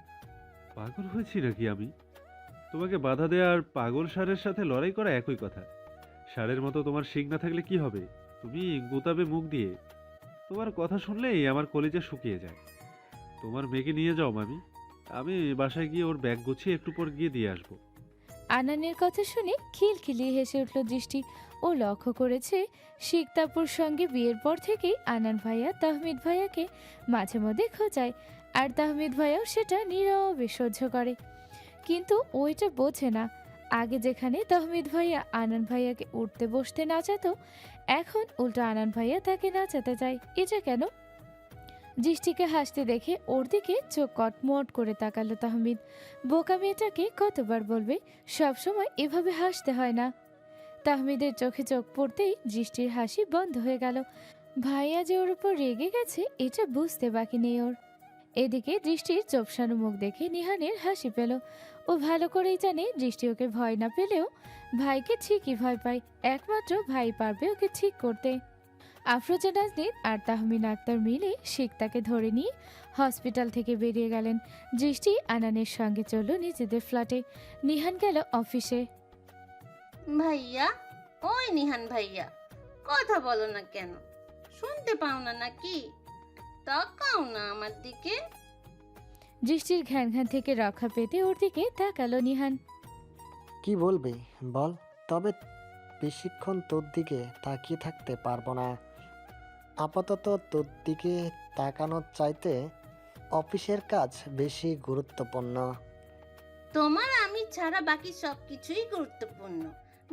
L: পাগল হয়েছি নাকি আমি? তোমাকে বাধা দেওয়া আর পাগল ষাঁড়ের সাথে লড়াই করা একই কথা। ষাঁড়ের মতো তোমার শিং না থাকলে কি হবে? তুমি গোতাবে মুখ দিয়ে। তোমার কথা শুনলেই আমার কলিজা শুকিয়ে যায়। তোমার মেয়েকে নিয়ে যাও মামি, আমি বাসায় গিয়ে ওর ব্যাগ গুছিয়ে একটু পর গিয়ে দিয়ে আসবো।
A: আনানের কথা শুনে খিলখিলিয়ে হেসে উঠল দৃষ্টি। ও লক্ষ্য করেছে শিকতাপুর সঙ্গে বিয়ের পর থেকেই আনান ভাইয়া তাহমিদ ভাইয়াকে মাঝে মধ্যে খোঁচায়, আর তাহমিদ ভাইয়াও সেটা নীরবে সহ্য করে। কিন্তু ও এটা বোঝে না, আগে যেখানে তাহমিদ ভাইয়া আনান ভাইয়াকে উঠতে বসতে নাচাতো, এখন উল্টো আনান ভাইয়া তাকে নাচাতে চায়। এটা কেন? দৃষ্টিকে হাসতে দেখে ওর দিকে চোখ কটমট করে তাকালো তাহমিদ। বোকা মেয়েটাকে কতবার বলবে সবসময় এভাবে হাসতে হয় না। তাহমিদের চোখে চোখ পড়তেই দৃষ্টির হাসি বন্ধ হয়ে গেল। ভাইয়া যে ওর উপর রেগে গেছে এটা বুঝতে বাকি নেই ওর। এদিকে দৃষ্টির চোপসানো মুখ দেখে নিহানের হাসি পেল। ও ভালো করেই জানে দৃষ্টি ওকে ভয় না পেলেও ভাইকে ঠিকই ভয় পায়। একমাত্র ভাই পারবে ওকে ঠিক করতে। আফরোজা নাজনীন আর তাহমিনা আক্তার মিলে শিকতাকে ধরে নিয়ে হসপিটাল থেকে বেরিয়ে গেলেন। দৃষ্টি আনানের সঙ্গে চলল নিজেদের ফ্ল্যাটে। নিহান গেল অফিসে।
K: ভাইয়া, ওই নিহান ভাইয়া, কথা বলো না কেন? শুনতে পাও না নাকি? তাকাও না আমার দিকে।
A: দৃষ্টির ঘ্যান ঘ্যান থেকে রক্ষা পেতে ওর দিকে তাকালো নিহান।
N: কি বলবি বল, তবে বেশিক্ষণ তোর দিকে তাকিয়ে থাকতে পারবো না। আপাতত তোর দিকে তাকানোর চাইতে অফিসের কাজ বেশি গুরুত্বপূর্ণ।
K: তোমার আমি ছাড়া বাকি সবকিছুই গুরুত্বপূর্ণ।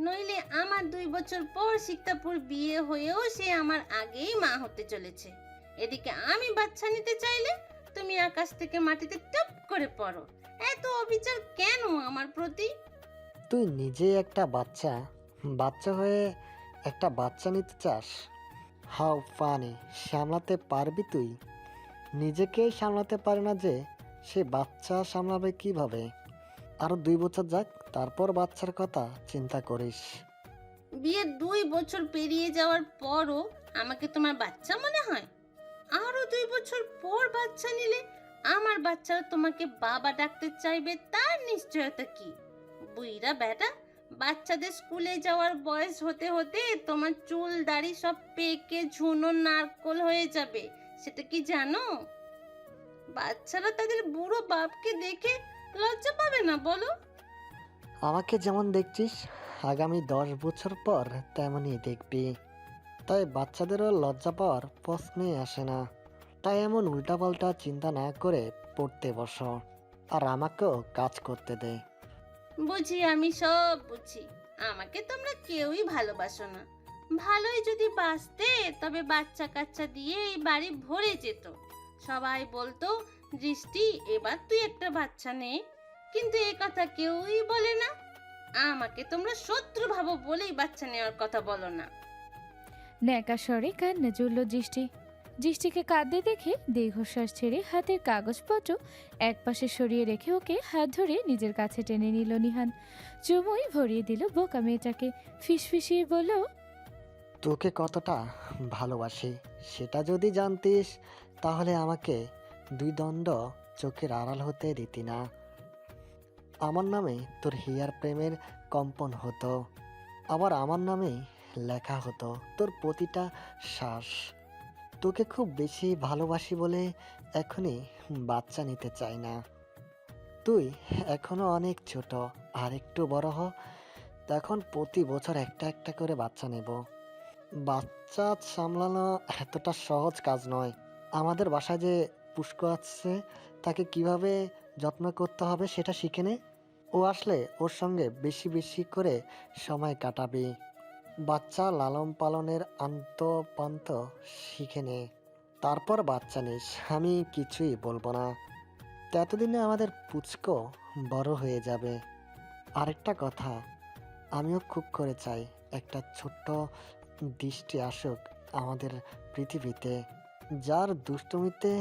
K: নইলে আমার 2 বছর পর শিক্তাপুর বিয়ে হয়েও সে আমার আগেই মা হতে চলেছে। এদিকে আমি বাচ্চা নিতে চাইলে তুমি আকাশ থেকে মাটিতে টপ করে পড়ো। এত অবিচার কেন আমার প্রতি?
N: তুই নিজে একটা বাচ্চা, বাচ্চা হয়ে একটা বাচ্চা নিতে চাস? How funny! সামলাতে পারবি তুই? নিজেকেই সামলাতে পারে না যে সে বাচ্চা সামলাবে কিভাবে? আরো 2 বছর যাক, তারপর বাচ্চার কথা চিন্তা করিস।
K: বিয়ের 2 বছর পেরিয়ে যাওয়ার পরও আমাকে তোমার বাচ্চা মনে হয়? আরো 2 বছর পর বাচ্চা নিলে আমার বাচ্চারা তোমাকে বাবা ডাকতে চাইবে, তার নিশ্চয়তা কি? বুইরা বেটা, বাচ্চাদের স্কুলে যাওয়ার বয়স হতে হতে তোমার চুল দাড়ি সব পেকে ঝুনো নারকোল হয়ে যাবে, সেটা কি জানো? বাচ্চারা তাদের বুড়ো বাপকে দেখে লজ্জা পাবে না বলো?
N: আমাকে যেমন দেখছিস আগামী 10 বছর পর তেমনই দেখবি। তাই বাচ্চাদেরও লজ্জা পাওয়ার প্রশ্নই আসে না। তাই এমন উল্টাপাল্টা চিন্তা না করে পড়তে বসো, আর আমাকেও কাজ করতে দে।
K: বুঝি, আমি সব বুঝি। আমাকে তোমরা কেউই ভালোবাসো না। ভালোই যদি বাঁচতে তবে বাচ্চা কাচ্চা দিয়ে এই বাড়ি ভরে যেত। সবাই বলতো, দৃষ্টি এবার তুই একটা বাচ্চা নে, কিন্তু এই কথা কেউই বলে না। আমাকে তোমরা শত্রু ভাবো বলেই বাচ্চা নেওয়ার কথা বলো না।
A: ন্যাকা স্বরে কান্না জুড়ল দৃষ্টি। দৃষ্টিকে কাঁদতে দেখে দীর্ঘশ্বাস ছেড়ে হাতের কাগজপত্র একপাশে সরিয়ে রেখে ওকে হাত ধরে নিজের কাছে টেনে নিল নিহান। চুমুই ভরিয়ে দিল বোকা মেয়েটাকে। ফিসফিসিয়ে বলল,
N: তোকে কতটা ভালোবাসি সেটা যদি জানতিস তাহলে আমাকে 2 দণ্ড চোখের আড়াল হতে দিতি না। আমার নামে তোর হিয়ার প্রেমের কম্পন হতো, আবার আমার নামেই লেখা হতো তোর প্রতিটা শ্বাস। তোকে খুব বেশি ভালোবাসি বলে এখনই বাচ্চা নিতে চাই না। তুই এখনো অনেক ছোট, আর একটু বড় হ, তখন প্রতি বছর একটা একটা করে বাচ্চা নেব। বাচ্চা সামলানো এতটা সহজ কাজ নয়। আমাদের বাসায় যে পুষ্ক আছে তাকে কিভাবে যত্ন করতে হবে সেটা শিখে নে। ও আসলে ওর সঙ্গে বেশি বেশি করে সময় কাটাবি। বাচ্চা লালন পালনের আন্তপান্ত শিখে নে, তারপর বাচ্চা নিস। আমি কিছুই বলবো না। ততদিনে আমাদের পুচকো বড় হয়ে যাবে। আরেকটা কথা, আমিও খুব করে চাই একটা ছোট্ট দৃষ্টি আসুক আমাদের পৃথিবীতে, যার দুষ্টুমিতে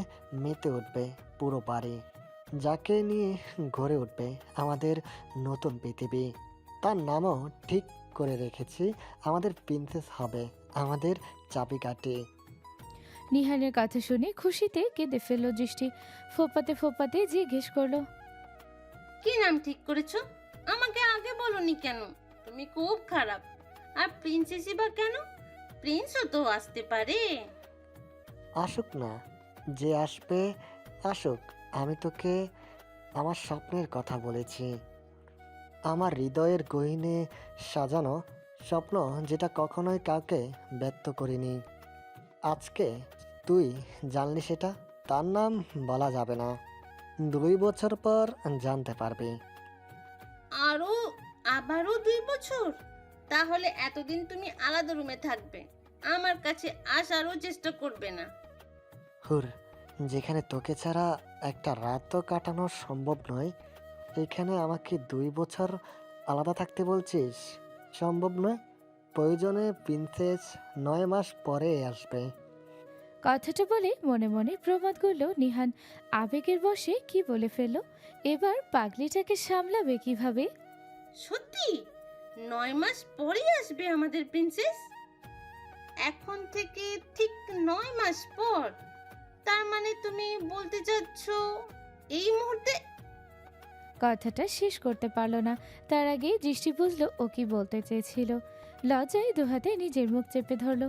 N: মেতে উঠবে পুরো বাড়ি, যাকে নিয়ে গড়ে উঠবে আমাদের নতুন পৃথিবী। তার নামও ঠিক করে রেখেছি, আমাদের প্রিন্সেস হবে আমাদের চাবিকাঠি।
A: নিহানের কথা শুনে খুশিতে কেঁদে ফেলল দৃষ্টি। ফোপাতে ফোপাতে জিজ্ঞেস করলো,
K: কি নাম ঠিক করেছো? আমাকে আগে বলনি কেন? তুমি খুব খারাপ। আর প্রিন্সেসই বা কেন? প্রিন্সও তো আসতে পারে।
N: আসুক না, যে আসবে আসুক। আমি তোকে আমার স্বপ্নের কথা বলেছি, আমার হৃদয়ের গহীনে সাজানো স্বপ্ন, যেটা কখনোই কাউকে ব্যক্ত করিনি। আজকে তুই জানলি সেটা। তার নাম বলা যাবে না, 2 বছর পর জানতে পারবি।
K: আবারও 2 বছর? তাহলে এতদিন তুমি আলাদা রুমে থাকবে, আমার কাছে আসারও চেষ্টা করবে না।
N: হুর, যেখানে তোকে ছাড়া একটা রাতও কাটানো সম্ভব নয়, এখানে আমাকে 2 বছর আলাদা থাকতে বলছিস? সম্ভব নয়। প্রয়োজনে প্রিন্সেস 9 মাস পরে আসবে।
A: কথাটা বলে মনে মনে প্রমাদ করল নিহান আবেগের বশে কি বলে ফেলল। এবার পাগলিটাকে সামলাবে কিভাবে?
K: সত্যি 9 মাস পরেই আসবে আমাদের প্রিন্সেস? এখন থেকে ঠিক 9 মাস পর? তার মানে তুমি বলতে চাচ্ছ এই মুহূর্তে?
A: কথাটা শেষ করতে পারল না, তার আগে দৃষ্টি বুঝলো ও কি বলতে চেয়েছিল। লজ্জায় দুহাতে নিজের মুখ চেপে ধরল।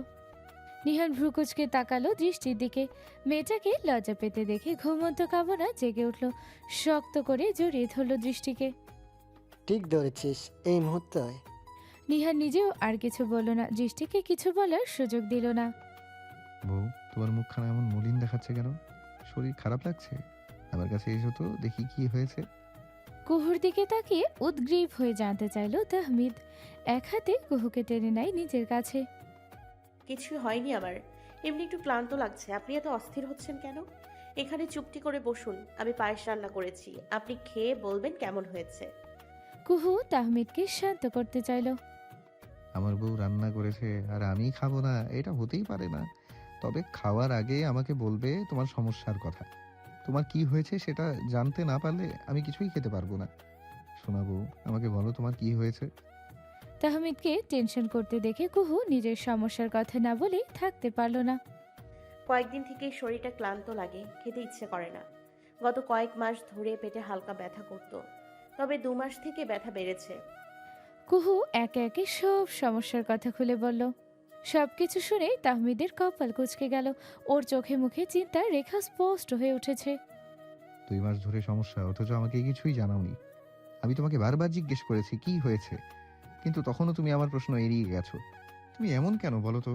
A: নিহান ভ্রুকুচকে তাকালো দৃষ্টির দিকে। মেয়েটাকে লজ্জা পেতে দেখে ঘুমন্ত কামনা জেগে উঠল, শক্ত করে জড়িয়ে ধরল দৃষ্টিকে।
N: ঠিক ধরেছিস, এই মুহূর্তে।
A: নিহান নিজেও আর কিছু বলল না, দৃষ্টিকে কিছু বলার সুযোগ দিল না।
J: বউ, তোমার মুখখানা এমন মলিন দেখাচ্ছে কেন? শরীর খারাপ লাগছে? আমার কাছে এসো তো, দেখি কি হয়েছে।
A: কুহুর দিকে তাকিয়ে উদ্গ্রীব হয়ে জানতে চাইল তাহমিদ। এক হাতে কুহুকে টেনে নেয় নিজের কাছে।
H: কিছু হয়নি আমার, এমনি একটু ক্লান্ত লাগছে। আপনি এত অস্থির হচ্ছেন কেন? এখানে চুপটি করে বসুন, আমি পায়েস রান্না করেছি, আপনি খেয়ে বলবেন কেমন হয়েছে।
A: কুহু তাহমিদকে শান্ত করতে চাইল।
J: আমার বউ রান্না করেছে আর আমি খাবো না, এটা হতেই পারে না। তবে খাওয়ার আগে আমাকে বলবে তোমার সমস্যার কথা। তোমার কি হয়েছে সেটা জানতে না পারলে আমি কিছুই খেতে পারবো না। শোনা বউ, আমাকে বলো তোমার কি হয়েছে।
A: তাহমিদকে টেনশন করতে দেখে কুহু নিজের সমস্যার কথা না বলে থাকতে পারল না।
H: কয়েকদিন থেকেই শরীরটা ক্লান্ত লাগে, খেতে ইচ্ছে করে না। গত কয়েক মাস ধরে পেটে হালকা ব্যথা করতো, তবে 2 মাস থেকে ব্যথা বেড়েছে।
A: কুহু একে একে সব সমস্যার কথা খুলে বলল। সবকিছু শুনে তাহমিদের কপাল কুঁচকে গেল। ওর চোখে মুখে চিন্তার রেখা স্পষ্ট হয়ে উঠেছে।
J: 2 মাস ধরে সমস্যা, অথচ আমাকে কিছুই জানাওনি। আমি তোমাকে বারবার জিজ্ঞেস করেছি কি হয়েছে, কিন্তু তখনও তুমি আমার প্রশ্ন এড়িয়ে গেছো। তুমি এমন কেন বলো তো?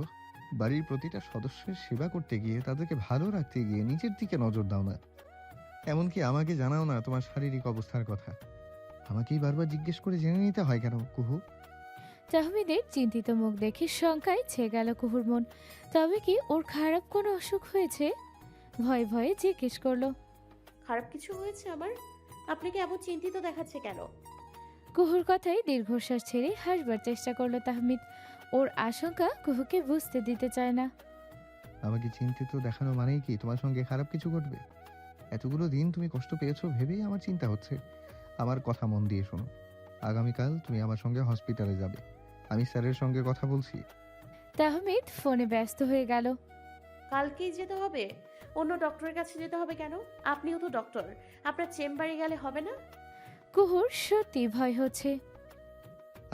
J: বাড়ির প্রতিটা সদস্যের সেবা করতে গিয়ে, তাদেরকে ভালো রাখতে গিয়ে নিজের দিকে নজর দাও না। এমনকি আমাকে জানাও না তোমার শারীরিক অবস্থার কথা। আমাকেই বারবার জিজ্ঞেস করে জেনে নিতে হয় কেন কুহু?
A: তাহমিদের চিন্তিত মুখ দেখে শঙ্কায় ছেয়ে গেল কুহুর মন। তবে কি ওর খারাপ কোনো অসুখ হয়েছে? ভয়ে ভয়ে জিজ্ঞেস করলো।
H: খারাপ কিছু হয়েছে আমার? আপনাকে এমন চিন্তিত দেখাচ্ছে কেন?
A: কুহুর কথায় দীর্ঘশ্বাস ছেড়ে হাসবার চেষ্টা করলো তাহমিদ। ওর আশঙ্কা কুহুকে বুঝতে দিতে চায় না।
J: আমাকে চিন্তিত দেখানো মানেই কি তোমার সঙ্গে খারাপ কিছু ঘটবে? এতগুলো দিন তুমি কষ্ট পেয়েছো ভেবেই আমার চিন্তা হচ্ছে। আমার কথা মন দিয়ে শোনো। আগামীকাল তুমি আমার সঙ্গে হসপিটালে যাবে। আমি স্যারের সঙ্গে কথা বলছি।
A: তাহমিদ ফোনে ব্যস্ত হয়ে গেল।
H: কালকেই যেতে হবে? অন্য ডক্টরের কাছে যেতে হবে কেন? আপনিও তো ডক্টর, আপনার চেম্বারে গেলে হবে না?
A: কুহুর সত্যি ভয় হচ্ছে।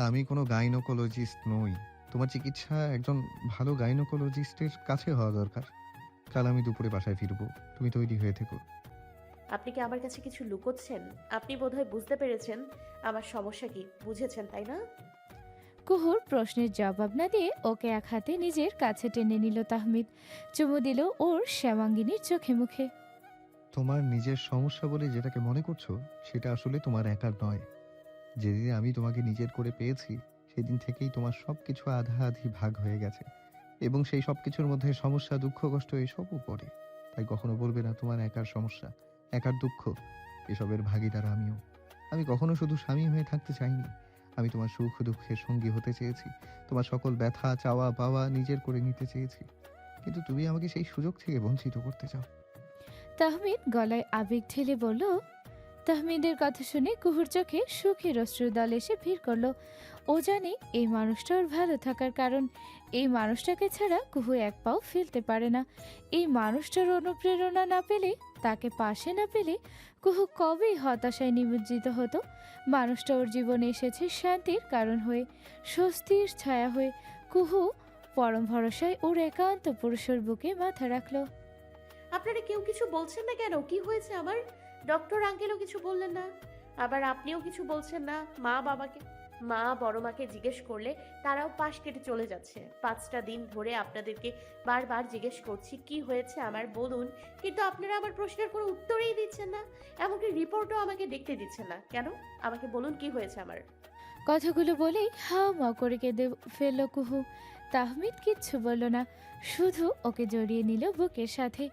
J: আমি কোনো গাইনোকোলজিস্ট নই। তোমার চিকিৎসা একজন ভালো গাইনোকোলজিস্টের কাছে হওয়া দরকার। কাল আমি দুপুরে বাসায় ফিরবো, তুমি তৈরি হয়ে থেকো।
H: আপনি কি আমার কাছে কিছু লুকোচ্ছেন? আপনি বোধহয় বুঝতে পেরেছেন আমার সমস্যা কি, বুঝেছেন তাই না?
A: কুহুর প্রশ্নের জবাব না দিয়ে ওকে এক হাতে নিজের কাছে টেনে নিল তাহমিদ। চুমু দিল ওর শ্যামাঙ্গিনীর চোখে মুখে।
J: তোমার নিজের সমস্যা বলে যেটাকে মনে করছো, সেটা আসলে তোমার একার নয়। যেদিন আমি তোমাকে নিজের করে পেয়েছি, সেদিন থেকেই তোমার সবকিছু আধা আধি ভাগ হয়ে গেছে, এবং সেই সবকিছুর মধ্যে সমস্যা, দুঃখ, কষ্ট এসবও পড়ে। তাই কখনো বলবে না তোমার একার সমস্যা, একার দুঃখ। এসবের ভাগিদার আমিও। আমি কখনো শুধু স্বামী হয়ে থাকতে চাইনি। আমি তোমার সুখ দুঃখের সঙ্গী হতে চেয়েছি। তোমার সকল ব্যথা, চাওয়া পাওয়া নিজের করে নিতে চেয়েছি, কিন্তু তুমি আমাকে সেই সুযোগ থেকে বঞ্চিত করতে চাও।
A: তাহমিদ গলায় আবেগ ঠেলে বলল। তাহমিদের কথা শুনে কুহুর চোখে সুখের অশ্রুদল এসে ভিড় করলো। ও জানে এই মানুষটা ওর ভালো থাকার কারণ। এই মানুষটাকে ছাড়া কুহু এক পাও ফেলতে পারে না। এই মানুষটার অনুপ্রেরণা না পেলে, তাকে পাশে না পেলে কুহু কবেই হতাশায় নিমজ্জিত হতো। মানুষটা ওর জীবনে এসেছে শান্তির কারণ হয়ে, স্বস্তির ছায়া হয়ে। কুহু পরম ভরসায় ওর একান্ত পুরুষের বুকে মাথা রাখলো।
H: আপনারা কেউ কিছু বলছেন না কেন? কি হয়েছে আমার? ডক্টর আঙ্কেলও কিছু বললেন না, আবার আপনিও কিছু বলছেন না। মা বড় মাকে জিজ্ঞেস করলে তারাও পাশ কেটে চলে যাচ্ছে। 5টা দিন ধরে আপনাদেরকে বারবার জিজ্ঞেস করছি কি হয়েছে আমার, বলুন, কিন্তু আপনারা আমার প্রশ্নের কোনো উত্তরেই দিচ্ছেন না। এমনকি রিপোর্টও আমাকে দেখতে দিচ্ছেন না। কেন? আমাকে বলুন কি হয়েছে আমার।
A: কথাগুলো বলেই হাও মাও করে কেঁদে ফেলল কুহু। তাহমিদ কিচ্ছু বলল না, শুধু ওকে জড়িয়ে নিল বুকের সাথে।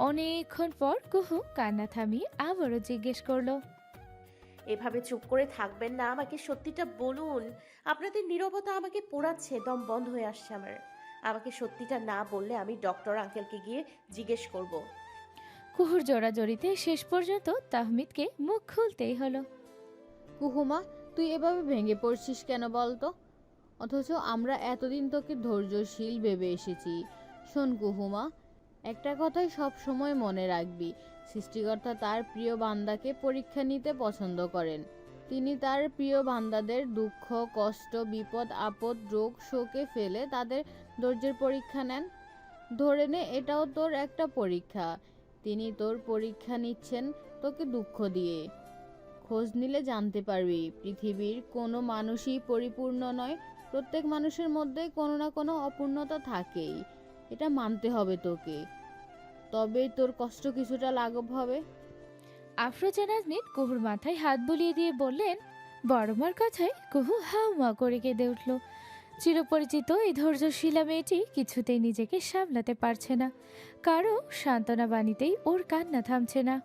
A: অনেকক্ষণ পর কুহু কান্না থামিয়ে আবারও জিজ্ঞেস করলো,
H: এভাবে চুপ করে থাকবেন না, আমাকে সত্যিটা বলুন। আপনাদের নীরবতা আমাকে পোড়াচ্ছে, দম বন্ধ হয়ে আসছে আমার। আমাকে সত্যিটা না বললে আমি ডক্টর আঙ্কেলকে গিয়ে জিজ্ঞেস করব।
A: কুহুর জোড়াজড়িতে শেষ পর্যন্ত তাহমিদকে মুখ খুলতেই হলো।
M: কুহুমা, তুই এভাবে ভেঙে পড়ছিস কেন বলতো? অথচ আমরা এতদিন তোকে ধৈর্যশীল ভেবে এসেছি। শোন কুহুমা, একটা কথাই সব সময় মনে রাখবি, সৃষ্টিকর্তা তার প্রিয় বান্দাকে পরীক্ষা নিতে পছন্দ করেন। তিনি তার প্রিয় বান্দাদের দুঃখ, কষ্ট, বিপদ, আপদ, রোগ, শোকে ফেলে তাদের ধৈর্যের পরীক্ষা নেন। ধরে নে এটাও তোর একটা পরীক্ষা। তিনি তোর পরীক্ষা নিচ্ছেন তোকে দুঃখ দিয়ে। খোঁজ নিলে জানতে পারবি পৃথিবীর কোনো মানুষই পরিপূর্ণ নয়। প্রত্যেক মানুষের মধ্যে কোনো না কোনো অপূর্ণতা থাকেই। এটা মানতে হবে তোকে, তবেই তোর কষ্ট কিছুটা লাঘব হবে।
A: আফরোজা নাজনীন কুহুর মাথায় হাত বুলিয়ে দিয়ে বললেন। বড়মার কথায় কুহু হাও মা করে কেঁদে উঠল। চিরপরিচিত এই ধৈর্যশীলা মেয়েটি কিছুতেই নিজেকে সামলাতে পারছে না। কারো সান্ত্বনা বাণীতেই ওর কান্না থামছে না।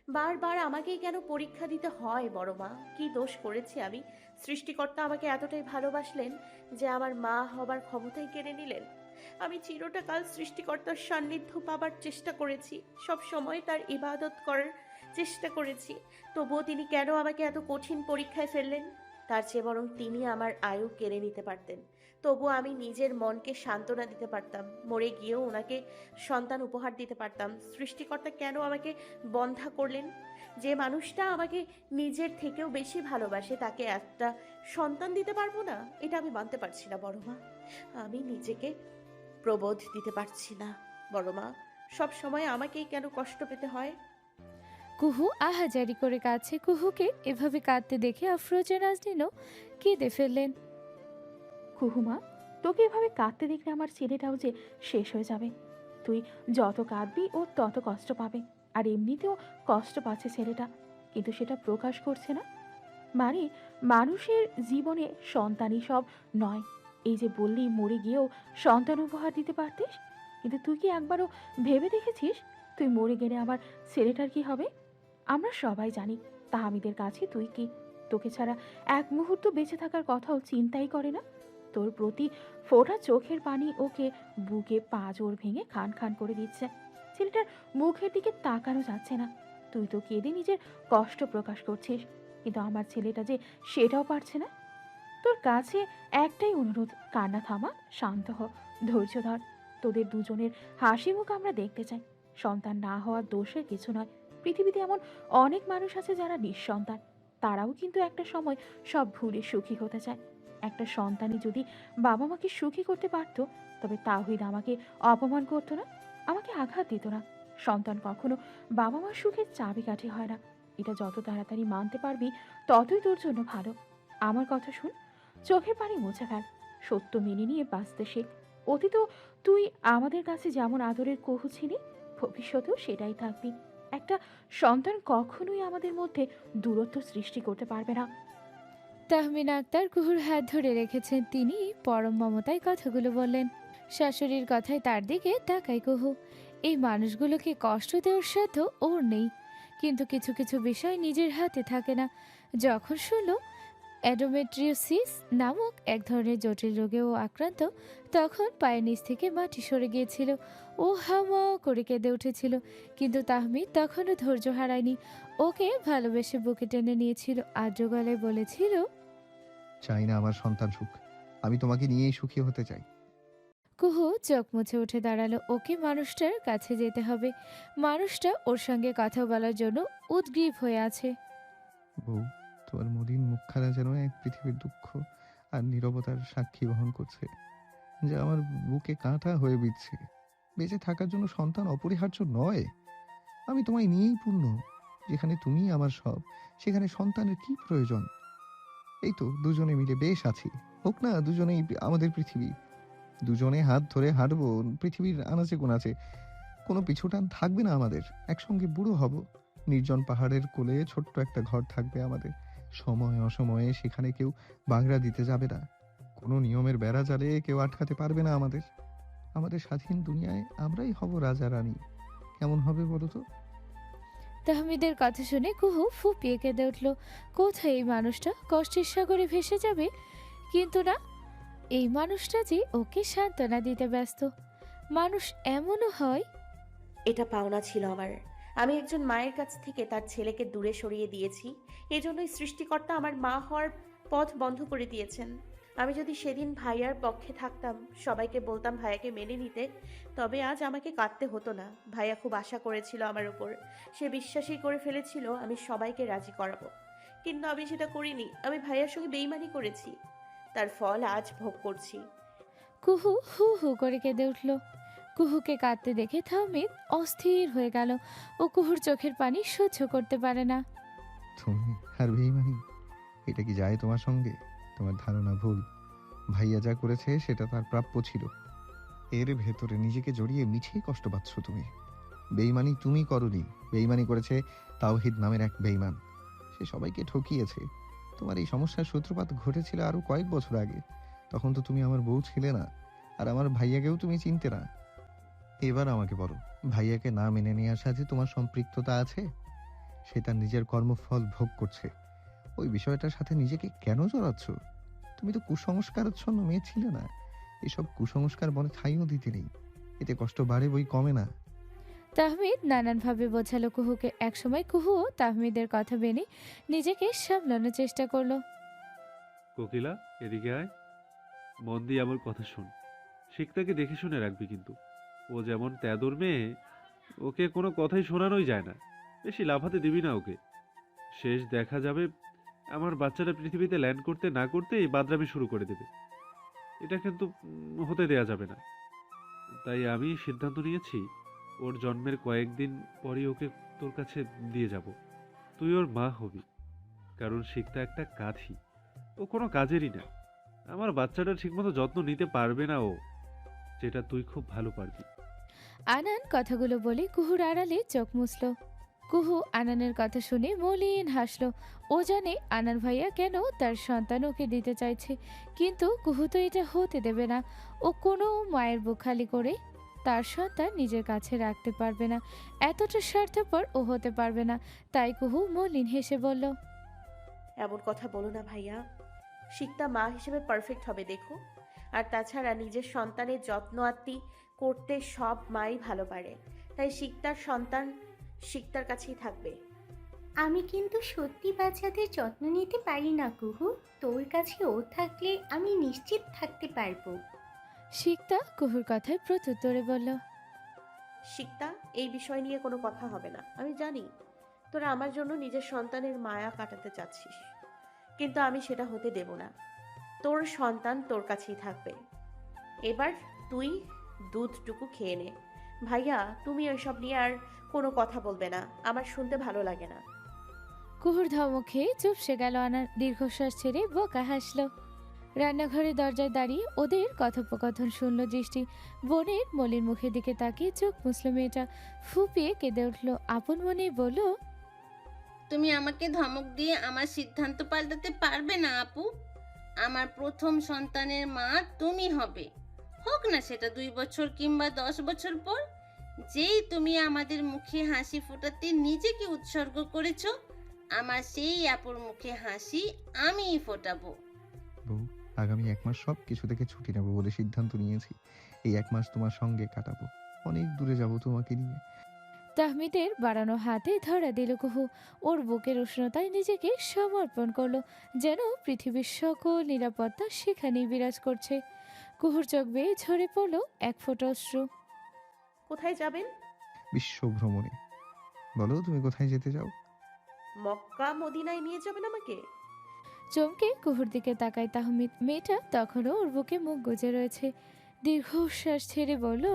H: বারবার আমাকেই কেন পরীক্ষা দিতে হয় বড় মা? কি দোষ করেছি আমি? সৃষ্টিকর্তা আমাকে এতটাই ভালোবাসলেন যে আমার মা হবার ক্ষমতাই কেড়ে নিলেন। আমি চিরটাকাল সৃষ্টিকর্তার সান্নিধ্য পাবার চেষ্টা করেছি, সব সময় তার ইবাদত করার চেষ্টা করেছি। তবুও তিনি কেন আমাকে এত কঠিন পরীক্ষায় ফেললেন? তার চেয়ে বরং তিনি আমার আয়ু কেড়ে নিতে পারতেন। তবুও আমি নিজের মনকে সান্ত্বনা দিতে পারতাম, মরে গিয়েও ওনাকে সন্তান উপহার দিতে পারতাম। সৃষ্টিকর্তা কেন আমাকে বন্ধা করলেন? যে মানুষটা আমাকে নিজের থেকেও বেশি ভালোবাসে তাকে একটা সন্তান দিতে পারবো না? এটা আমি মানতে পারছি না বড় মা। আমি নিজেকে প্রবোধ দিতে পারছি না বড় মা। সব সময় আমাকেই কেন কষ্ট পেতে হয়?
A: কুহু আহাজারি করে কাছে। কুহুকে এভাবে কাঁদতে দেখে আফরোজা নাজনীনও কেঁদে ফেললেন।
G: কুহুমা, তোকে এভাবে কাঁদতে দেখলে আমার ছেলেটাও যে শেষ হয়ে যাবে। তুই যত কাঁদবি ও তত কষ্ট পাবে। আর এমনিতেও কষ্ট পাচ্ছে ছেলেটা, কিন্তু সেটা প্রকাশ করছে না। মানে মানুষের জীবনে সন্তানই সব নয়। এই যে বললি মরে গিয়েও সন্তান উপহার দিতে পারতিস, কিন্তু তুই কি একবারও ভেবে দেখেছিস তুই মরে গেলে আমার ছেলেটার কি হবে? আমরা সবাই জানি তাহমিদের কাছে তুই কি। তোকে ছাড়া এক মুহূর্ত বেঁচে থাকার কথাও চিন্তাই করে না। তোর প্রতি ফোঁটা চোখের পানি ওকে বুকে পাঁজর ভেঙে খান খান করে দিচ্ছে। ছেলেটার মুখের দিকে তাকানো যাচ্ছে না। তুই তো কেঁদে নিজের কষ্ট প্রকাশ করছিস, কিন্তু আমার ছেলেটা যে সেটাও পারছে না। তোর কাছে একটাই অনুরোধ, কান্না থামা, শান্ত হ, ধৈর্য ধর। তোদের দুজনের হাসি মুখ আমরা দেখতে চাই। সন্তান না হওয়ার দোষের কিছু নয়। পৃথিবীতে এমন অনেক মানুষ আছে যারা নিঃসন্তান। তারাও কিন্তু একটা সময় সব ভুলে সুখী হতে চায়। একটা সন্তানই যদি বাবা মাকে সুখী করতে পারত, তবে তাওহিদ আমাকে অপমান করতো না, আমাকে আঘাত দিত না। সন্তান কখনো বাবা মার সুখের চাবিকাঠি হয় না। এটা যত তাড়াতাড়ি মানতে পারবি ততই তোর জন্য ভালো। আমার কথা শুন, চোখের পানি মুছে ফেল, সত্য মেনে নিয়ে বাঁচতে শেখ। অতীত তুই আমাদের কাছে যেমন আদরের কহু ছিলি, ভবিষ্যতেও সেটাই থাকবি। একটা সন্তান কখনোই আমাদের মধ্যে দূরত্ব সৃষ্টি করতে পারবে না।
A: তাহমিন আক্তার কুহুর হাত ধরে রেখেছেন। তিনি পরম মমতায় কথাগুলো বললেন। শাশুড়ির কথায় তার দিকে তাকায় কুহু। এই মানুষগুলোকে কষ্ট দেওয়ার সাধ্য ওর নেই, কিন্তু কিছু কিছু বিষয় নিজের হাতে থাকে না। যখন শুনল অ্যাডোমেট্রিওসিস নামক এক ধরনের জটিল রোগেও আক্রান্ত। তখন পায়ের নিচ থেকে মাটি সরে গিয়েছিল। ও হাওয়া করে কেঁদে উঠেছিল, কিন্তু তাহমিদ তখনও ধৈর্য হারায়নি। ওকে ভালোবেসে বুকে টেনে নিয়েছিল, আর্দ্র গলায় বলেছিল,
J: চাই না আমার সন্তান সুখ, আমি তোমাকে নিয়েই সুখী হতে চাই।
A: কুহু চোখ মুছে উঠে দাঁড়ালো। ওকে মানুষটার কাছে যেতে হবে। মানুষটা ওর সঙ্গে কথা বলার জন্য উদ্গ্রীব হয়ে আছে।
J: বউ, তোমার মলিন মুখখানা যেন এক পৃথিবীর দুঃখ আর নীরবতার সাক্ষী বহন করছে, যা আমার বুকে কাঁটা হয়ে বিচ্ছে। বেঁচে থাকার জন্য সন্তান অপরিহার্য নয়। আমি তোমায় নিয়েই পূর্ণ। যেখানে তুমি আমার সব, সেখানে সন্তানের কি প্রয়োজন? এই তো দুজনে মিলে বেশ আছি, হোক না দুজনেই আমাদের পৃথিবী। দুজনে হাত ধরে হাঁটবো পৃথিবীর আনাচে কোনাচে, কোনো পিছুটান থাকবে না আমাদের। একসঙ্গে বুড়ো হব, নির্জন পাহাড়ের কোলে ছোট্ট একটা ঘর থাকবে আমাদের। সময় অসময়ে সেখানে কেউ বাংলা দিতে যাবে না, কোনো নিয়মের বেড়া জালে কেউ আটকাতে পারবে না আমাদের। আমাদের স্বাধীন দুনিয়ায় আমরাই হব রাজা রানী। কেমন হবে বলো তো?
A: তাহমিদের কথা শুনে কুহু ফুপিয়ে কেঁদে উঠল। কোথায় এই মানুষটা কষ্টের সাগরে ভেসে যাবে? কিন্তু না, এই মানুষটা যে ওকে সান্ত্বনা দিতে ব্যস্ত। মানুষ এমনও হয়।
H: এটা পাওনা ছিল আমার। আমি একজন মায়ের কাছ থেকে তার ছেলেকে দূরে সরিয়ে দিয়েছি। এজন্যই সৃষ্টিকর্তা আমার মা হওয়ার পথ বন্ধ করে দিয়েছেন। আমি যদি সেদিন ভাইয়ার পক্ষে থাকতাম, সবাইকে বলতাম ভাইয়াকে মেনে নিতে, তবে আজ আমাকে কাঁদতে হতো না। ভাইয়া খুব আশা করেছিল আমার উপর। সে বিশ্বাসই করে ফেলেছিল আমি সবাইকে রাজি করাবো, কিন্তু আমি সেটা করিনি। আমি ভাইয়ার সঙ্গে বেইমানি করেছি, তার ফল আজ ভোগ করছি।
A: কুহু হু হু করে কেঁদে উঠল। কুহুকে কাঁদতে দেখে তাহমিদ অস্থির হয়ে গেল। ও কুহুর চোখের পানি সহ্য করতে পারে না।
J: তুমি আর বেইমানি, এটা কি যায় তোমার সঙ্গে? তোমার ধারণা ভুল। ভাইয়া যা করেছে সেটা তার প্রাপ্য ছিল। এর ভেতরে নিজেকে জড়িয়ে মিছেই কষ্ট পাচ্ছ তুমি। বেইমানি তুমি করনি, বেইমানি করেছে তাওহিদ নামের এক বেইমান। সে সবাইকে ঠকিয়েছে। তোমার এই সমস্যার সূত্রপাত ঘটেছিল আরো কয়েক বছর আগে। তখন তো তুমি আমার বউ ছিলে না, আর আমার ভাইয়াকেও তুমি চিনতে না। এবার আমাকে বলো, ভাইয়াকে না মেনে নেওয়ার সাথে তোমার সম্পৃক্ততা আছে? সে তার নিজের কর্মফল ভোগ করছে। ওই বিষয়টার সাথে নিজেকে কেন জড়াচ্ছ? তুমি তো কুসংস্কারাচ্ছন্ন মেয়ে ছিলে না। এসব কুসংস্কার মনে ঠাঁইও দিতে নেই, এতে কষ্ট বাড়ে বই কমে না।
A: তাহমিদ নানানভাবে বোঝালো কুহুকে। একসময় কুহুও তাহমিদের কথা মেনে নিজেকে সামলানোর চেষ্টা করলো।
L: কোকিলা, এদিকে আয়, মন দিয়ে আমার কথা শোন। শিখতাকে দেখে শুনে রাখবি কিন্তু। ও যেমন তেদর মেয়ে, ওকে কোনো কথাই শোনানোই যায় না। বেশি লাফাতে দিবি না ওকে। শেষ দেখা যাবে আমার বাচ্চাটা পৃথিবীতে ল্যান্ড করতে না করতেই বাদরামি শুরু করে দেবে। এটা কিন্তু হতে দেয়া যাবে না। তাই আমি সিদ্ধান্ত নিয়েছি, ওর জন্মের কয়েকদিন পরই ওকে তোর কাছে দিয়ে যাব। তুই ওর মা হবি, কারণ শিখতা একটা কাঁধি, ও কোনো কাজেরই না। আমার বাচ্চাটা ঠিকমতো যত্ন নিতে পারবে না ও, যেটা তুই খুব ভালো পারবি।
A: আনান কথাগুলো বলে কুহুর আড়ালে চোখ মুছল। কুহু আনানের কথা শুনে মলিন হাসলো। ও জানে আনান ভাইয়া কেন তার সন্তান ওকে দিতে চাইছে, কিন্তু কুহু তো এটা হতে দেবে না। ও কোনো মায়ের বুক খালি করে তার সন্তান নিজের কাছে রাখতে পারবে না। এতটা স্বার্থপর ও হতে পারবে না। তাই কুহু মলিন হেসে বলল,
H: এমন কথা বলো না ভাইয়া। শিকতা মা হিসেবে পারফেক্ট হবে দেখো। আর তাছাড়া নিজের সন্তানের যত্ন আত্তি করতে সব মাই ভালো পারে। তাই শিকতার সন্তান শিকতার কাছেই থাকবে।
O: আমি কিন্তু সত্যি বাচ্চাদের যত্ন নিতে পারি না কুহু। তোর কাছে ও থাকলে আমি নিশ্চিত থাকতে পারবো।
A: শিকতা কুহুর কথায় প্রত্যুত্তরে বলল,
H: শিকতা, এই বিষয় নিয়ে কোনো কথা হবে না। আমি জানি তোরা আমার জন্য নিজের সন্তানের মায়া কাটাতে চাচ্ছিস, কিন্তু আমি সেটা হতে দেব না। তোর সন্তান তোর কাছেই থাকবে। এবার তুই দুধটুকু খেয়ে নে। ভাইয়া, তুমি ওইসব নিয়ে আর কোনো কথা বলবে না, আমার শুনতে ভালো লাগে না।
A: কুহুর ধমক খেয়ে চুপসে গেল আনার। দীর্ঘশ্বাস ছেড়ে বোকা হাসলো। রান্নাঘরের দরজায় দাঁড়িয়ে ওদের কথোপকথন শুনল দৃষ্টি। বোনের মলির মুখের দিকে তাকিয়ে চোখ মুছল মেয়েটা। ফুপিয়ে কেঁদে উঠল। আপন মনেই বলল,
K: তুমি আমাকে ধমক দিয়ে আমার সিদ্ধান্ত পাল্টাতে পারবে না আপু। আমার প্রথম সন্তানের মা তুমি হবে, হোক না সেটা 2 বছর কিংবা 10 বছর পর। যেই তুমি আমাদের মুখে হাসি ফোটাতে নিজেকে উৎসর্গ করেছো, আমার সেই আপুর মুখে হাসি আমিই ফোটাবো।
J: বউ, আগামী 1 মাস সব কিছু থেকে ছুটি নেবো বলে সিদ্ধান্ত নিয়েছি। এই 1 মাস তোমার সঙ্গে কাটাবো, অনেক দূরে যাব তোমাকে নিয়ে।
A: তাহমিদের বাড়ানো হাতে ধরা দিল কুহু। ওর বুকের উষ্ণতায় নিজেকে সমর্পণ করলো, যেন পৃথিবীর সকল নিরাপত্তা সেখানেই বিরাজ করছে। কুহুর চোখ বেয়ে ঝরে পড়ল এক ফোঁটা অশ্রু।
H: কোথায় যাবেন?
J: বিশ্ব ভ্রমণে। বলো তুমি কোথায় যেতে চাও?
H: মক্কা মদিনায় নিয়ে যাবেন আমাকে?
A: চমকে কুহুর দিকে তাকায় তাহমিদ। মেয়েটা তখনও ওর বুকে মুখ গুজে রয়েছে। দীর্ঘশ্বাস ছেড়ে বলল,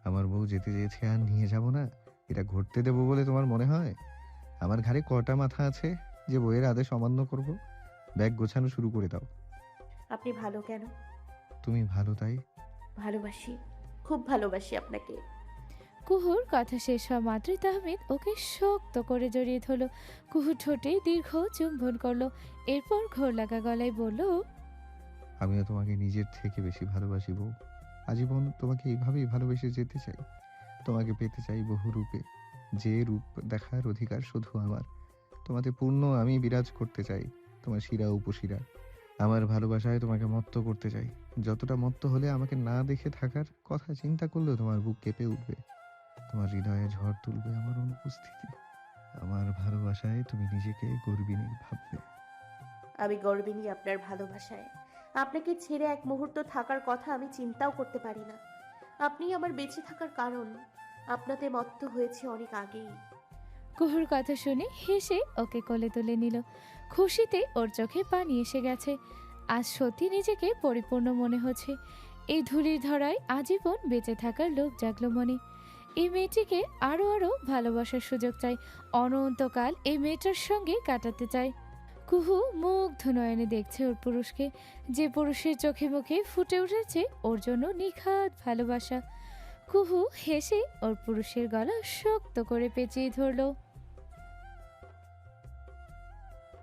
J: আমার বউ যেতে চেয়েছে আর নিয়ে যাব না, এটা ঘটতে দেবো বলে তোমার মনে হয়? আমার ঘাড়ে কটা মাথা আছে যে বইয়ের আদেশ অমান্য করব? ব্যাগ গোছানো শুরু করে দাও।
H: আপনি ভালো কেন?
J: তুমি ভালো তাই।
H: ভালোবাসি, খুব ভালোবাসি আপনাকে।
A: কুহুর কথা শেষ হওয়া মাত্রই তাহমিদ ওকে শক্ত করে জড়িয়ে ধরল। কুহুর ঠোঁটে দীর্ঘ চুম্বন করলো, এরপর ঘোর লাগা গলায় বলল,
J: আমিও তোমাকে নিজের থেকে বেশি ভালোবাসি বউ। আজীবন তোমাকে এইভাবেই ভালোবেসে যেতে চাই। তোমাকে পেতে চাই বহু রূপে, যে রূপ দেখার অধিকার শুধু আমার। তোমাতে পূর্ণ আমি বিরাজ করতে চাই, তোমার শিরা উপশিরা। আমার ভালোবাসায় তোমাকে মত্ত করতে চাই, যতটা মত্ত হলে আমাকে না দেখে থাকার কথা চিন্তা করলেও তোমার বুক কেঁপে উঠবে, তোমার হৃদয়ে ঝড় তুলবে আমার অনুপস্থিতি। আমার ভালোবাসায় তুমি নিজেকে গর্বিণী ভাববে।
H: আমি গর্বিনী আপনার ভালোবাসায়। আপনাকে ছেড়ে এক মুহূর্ত থাকার কথা আমি চিন্তাও করতে পারি না। আপনি আমার বেঁচে থাকার কারণ। আপনাতে মত্ত হয়েছে অনেক আগেই।
A: কুহুর কথা শুনে হেসে ওকে কোলে তুলে নিল। খুশিতে ওর চোখে পানি এসে গেছে। আজ সত্যি নিজেকে পরিপূর্ণ মনে হচ্ছে। এই ধুলির ধরায় আজীবন বেঁচে থাকার লোভ জাগলো মনে। এই মেয়েটিকে আরো আরো ভালোবাসার সুযোগ চাই, অনন্তকাল এই মেয়েটার সঙ্গে কাটাতে চাই। কুহু মুগ্ধ নয়নে দেখছে ওর পুরুষকে, যে পুরুষের চোখে মুখে ফুটে উঠেছে ওর জন্য নিখাদ ভালোবাসা। কুহু হেসে ওর পুরুষের গলা শক্ত করে পেঁচিয়ে ধরলো।